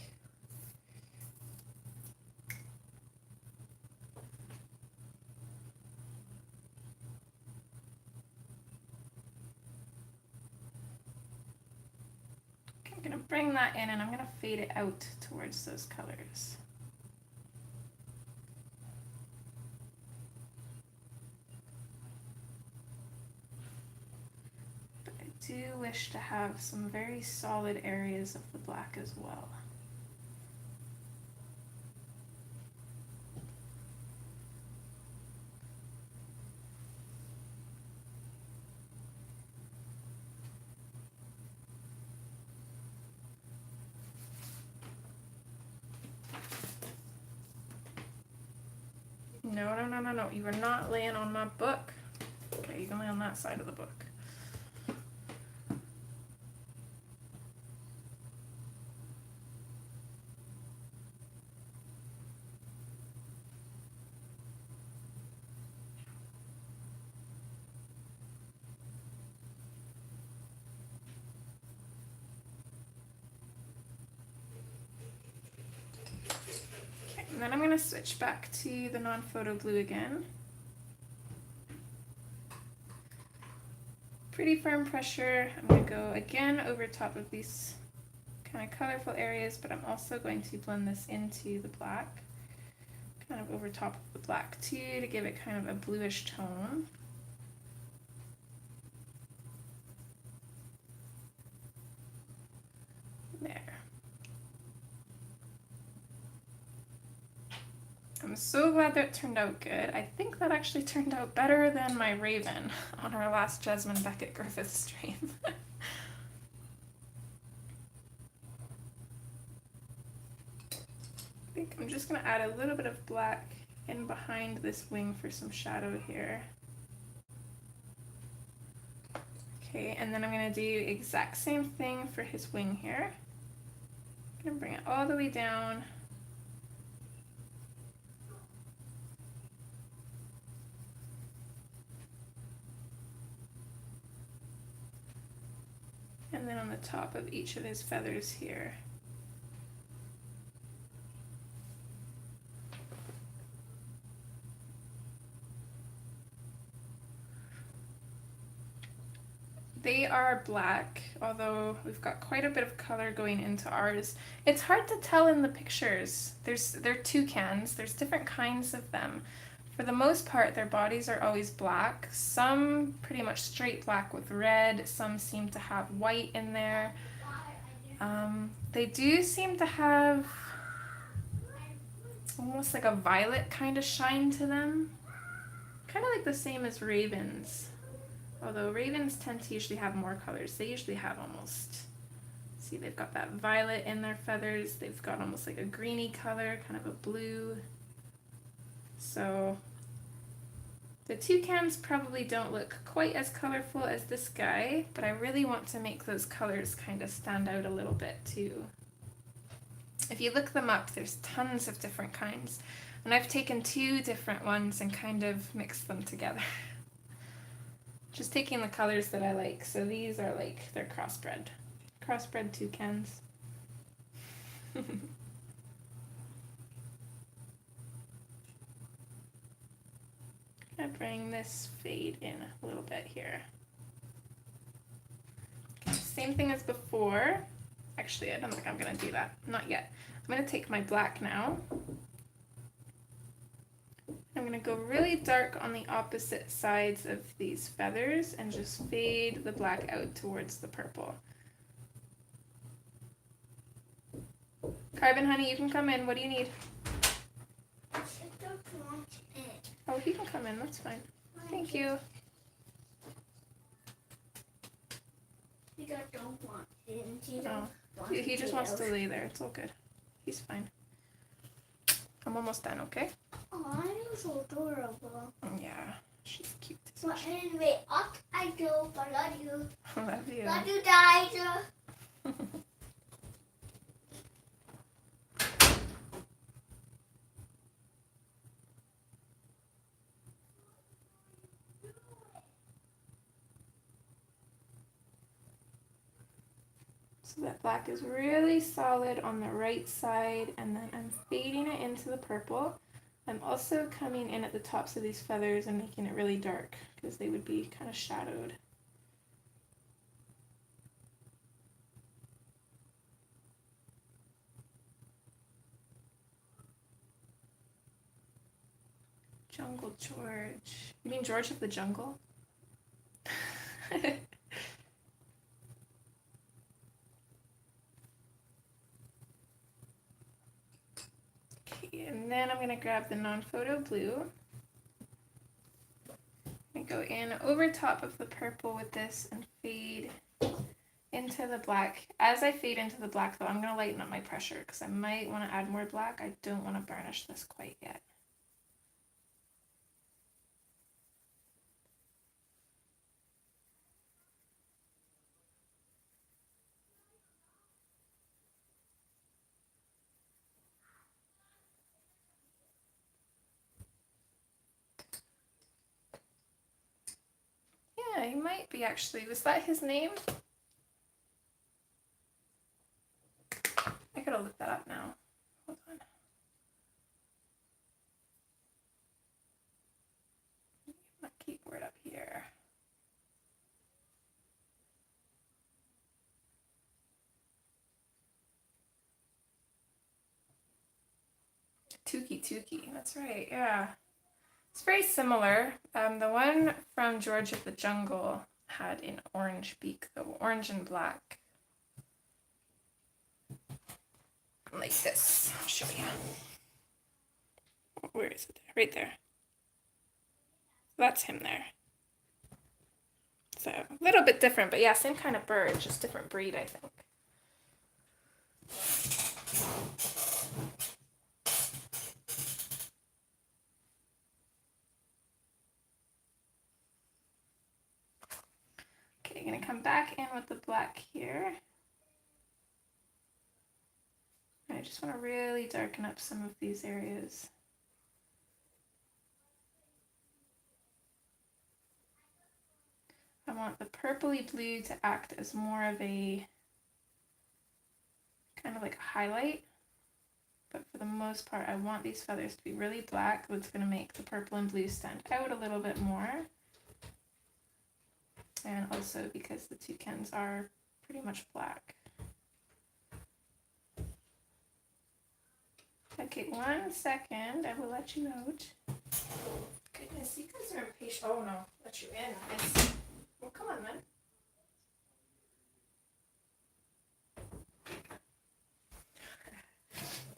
S1: Okay, I'm going to bring that in, and I'm going to fade it out towards those colors. do wish to have some very solid areas of the black as well. No, no, no, no, no. You are not laying on my book. Okay, you can lay on that side of the book. Okay, and then I'm going to switch back to the non-photo blue again. Pretty firm pressure. I'm going to go again over top of these kind of colorful areas, but I'm also going to blend this into the black, kind of over top of the black too, to give it kind of a bluish tone. There. I'm so glad that turned out good. I think that actually turned out better than my raven on our last Jasmine Beckett Griffith stream. I think I'm just going to add a little bit of black in behind this wing for some shadow here. Okay, and then I'm going to do exact same thing for his wing here. I'm going to bring it all the way down. And then on the top of each of his feathers here. They are black, although we've got quite a bit of color going into ours. It's hard to tell in the pictures. They're toucans, there's different kinds of them. For the most part, their bodies are always black. Some pretty much straight black with red, some seem to have white in there. They do seem to have almost like a violet kind of shine to them. Kind of like the same as ravens. Although ravens tend to usually have more colors. They usually have almost, see, they've got that violet in their feathers. They've got almost like a greeny color, kind of a blue. So the toucans probably don't look quite as colorful as this guy, but I really want to make those colors kind of stand out a little bit too. If you look them up, there's tons of different kinds. And I've taken two different ones and kind of mixed them together. Just taking the colors that I like. So these are like, they're crossbred toucans. I'm gonna bring this fade in a little bit here. Okay, same thing as before. Actually, I don't think I'm gonna do that. Not yet. I'm gonna take my black now. I'm going to go really dark on the opposite sides of these feathers and just fade the black out towards the purple. Carbon, honey, you can come in. What do you need?
S2: I don't want it.
S1: Oh, he can come in. That's fine. Thank you.
S2: You don't want it. You
S1: Oh,
S2: don't
S1: he just
S2: it.
S1: wants to lay there. It's all good. He's fine. I'm almost done, okay?
S2: Oh, you're so adorable.
S1: Yeah, she's cute.
S2: Well, anyway, I go. I love you.
S1: Love you.
S2: Love you guys.
S1: So that black is really solid on the right side, and then I'm fading it into the purple. I'm also coming in at the tops of these feathers and making it really dark because they would be kind of shadowed. Jungle George. You mean George of the Jungle? and then I'm going to grab the non-photo blue and go in over top of the purple with this and fade into the black. As I fade into the black though, I'm going to lighten up my pressure because I might want to add more black. I don't want to burnish this quite yet. Yeah, he might be actually. Was that his name? I gotta look that up now. Hold on. My keyboard up here. Toucan, that's right, yeah. It's very similar. The one from George of the Jungle had an orange beak though, orange and black. Like this, I'll show you. Where is it? Right there. That's him there. So, a little bit different, but yeah, same kind of bird, just different breed, I think. Okay, gonna come back in with the black here. I just want to really darken up some of these areas. I want the purpley blue to act as more of a kind of like a highlight, but for the most part I want these feathers to be really black. That's going to make the purple and blue stand out a little bit more, and also because the toucans are pretty much black. Okay, 1 second, I will let you out. Goodness, you guys are impatient. Oh no, let you in. Yes. Well, come on then.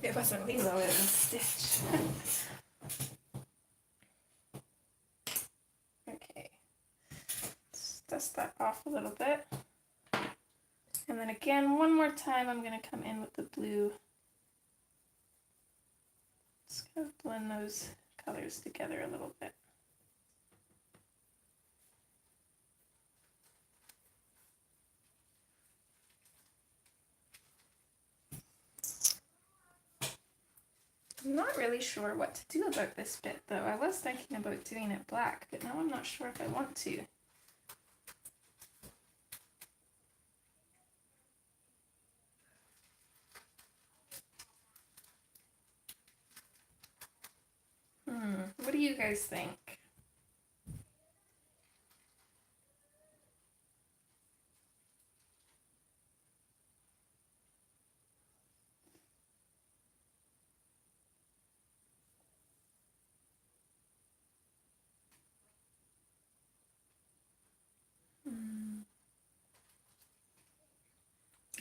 S1: It wasn't Lilo, it was Stitch. Okay, let's dust that off a little bit. And then again, one more time, I'm going to come in with the blue. Just kind of blend those colors together a little bit. I'm not really sure what to do about this bit though. I was thinking about doing it black, but now I'm not sure if I want to. What do you guys think?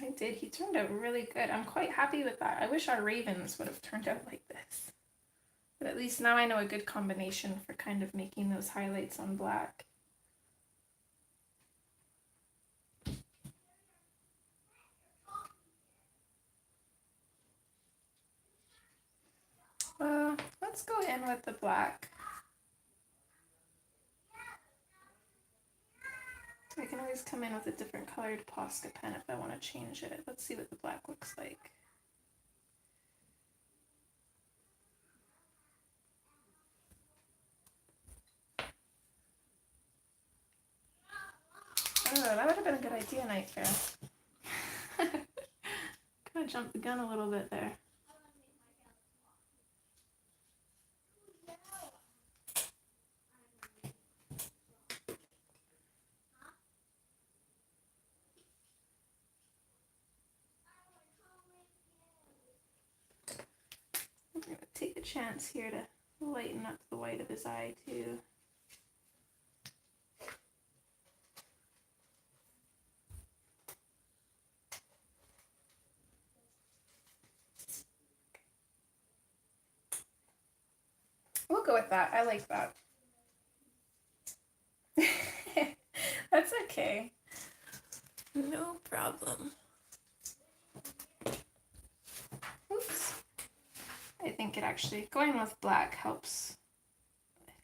S1: I did. He turned out really good. I'm quite happy with that. I wish our ravens would have turned out like this. But at least now I know a good combination for kind of making those highlights on black. Let's go in with the black. I can always come in with a different colored Posca pen if I want to change it. Let's see what the black looks like. Oh, that would have been a good idea, Night Fair. Kind of jumped the gun a little bit there. I'm going to take a chance here to lighten up the white of his eye too. go with that. I like that. That's okay. No problem. Oops. I think it actually, going with black helps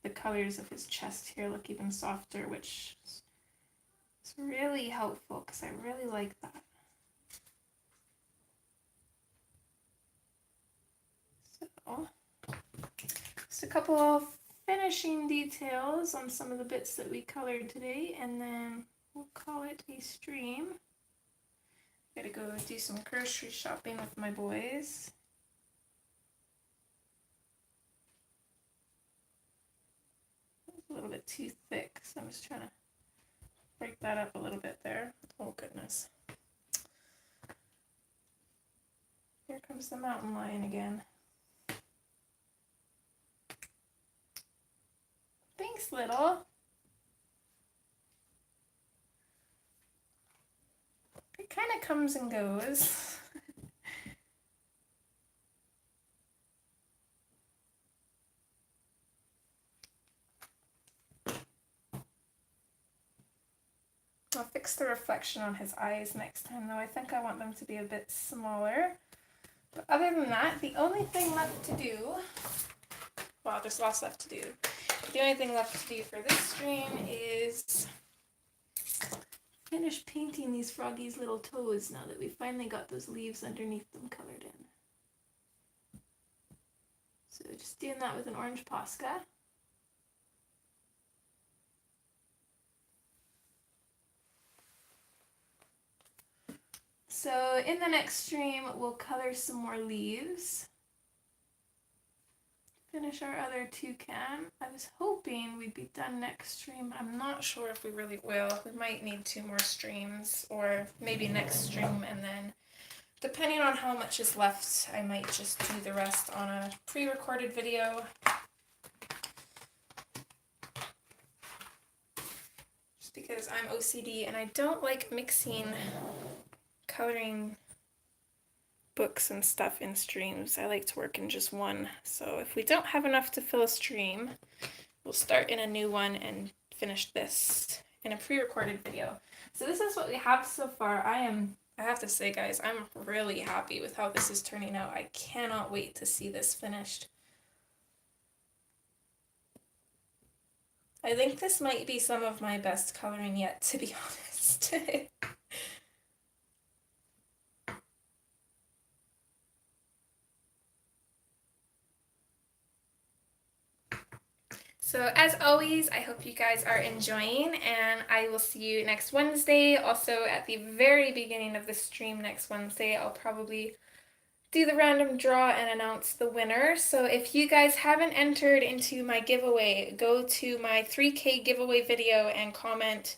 S1: the colors of his chest here look even softer, which is really helpful because I really like that. So, just a couple of finishing details on some of the bits that we colored today, and then we'll call it a stream. Gotta go do some grocery shopping with my boys. A little bit too thick, so I'm just trying to break that up a little bit there. Oh goodness. Here comes the mountain lion again. Thanks, little. It kind of comes and goes. I'll fix the reflection on his eyes next time, though. I think I want them to be a bit smaller. But other than that, the only thing left to do, well, there's lots left to do. The only thing left to do for this stream is finish painting these froggies' little toes now that we finally got those leaves underneath them colored in. So just doing that with an orange Posca. So in the next stream, we'll color some more leaves. Finish our other toucan. I was hoping we'd be done next stream. I'm not sure if we really will. We might need 2 more streams, or maybe next stream, and then depending on how much is left, I might just do the rest on a pre-recorded video. Just because I'm OCD and I don't like mixing coloring books and stuff in streams. I like to work in just one. So if we don't have enough to fill a stream, we'll start in a new one and finish this in a pre-recorded video. So this is what we have so far. I have to say, guys, I'm really happy with how this is turning out. I cannot wait to see this finished. I think this might be some of my best coloring yet, to be honest. So as always, I hope you guys are enjoying, and I will see you next Wednesday. Also, at the very beginning of the stream next Wednesday, I'll probably do the random draw and announce the winner. So if you guys haven't entered into my giveaway, go to my 3K giveaway video and comment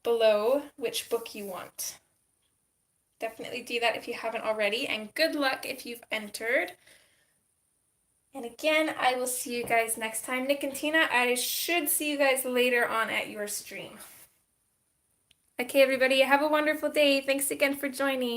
S1: below which book you want. Definitely do that if you haven't already, and good luck if you've entered. And again, I will see you guys next time. Nick and Tina, I should see you guys later on at your stream. Okay, everybody, have a wonderful day. Thanks again for joining.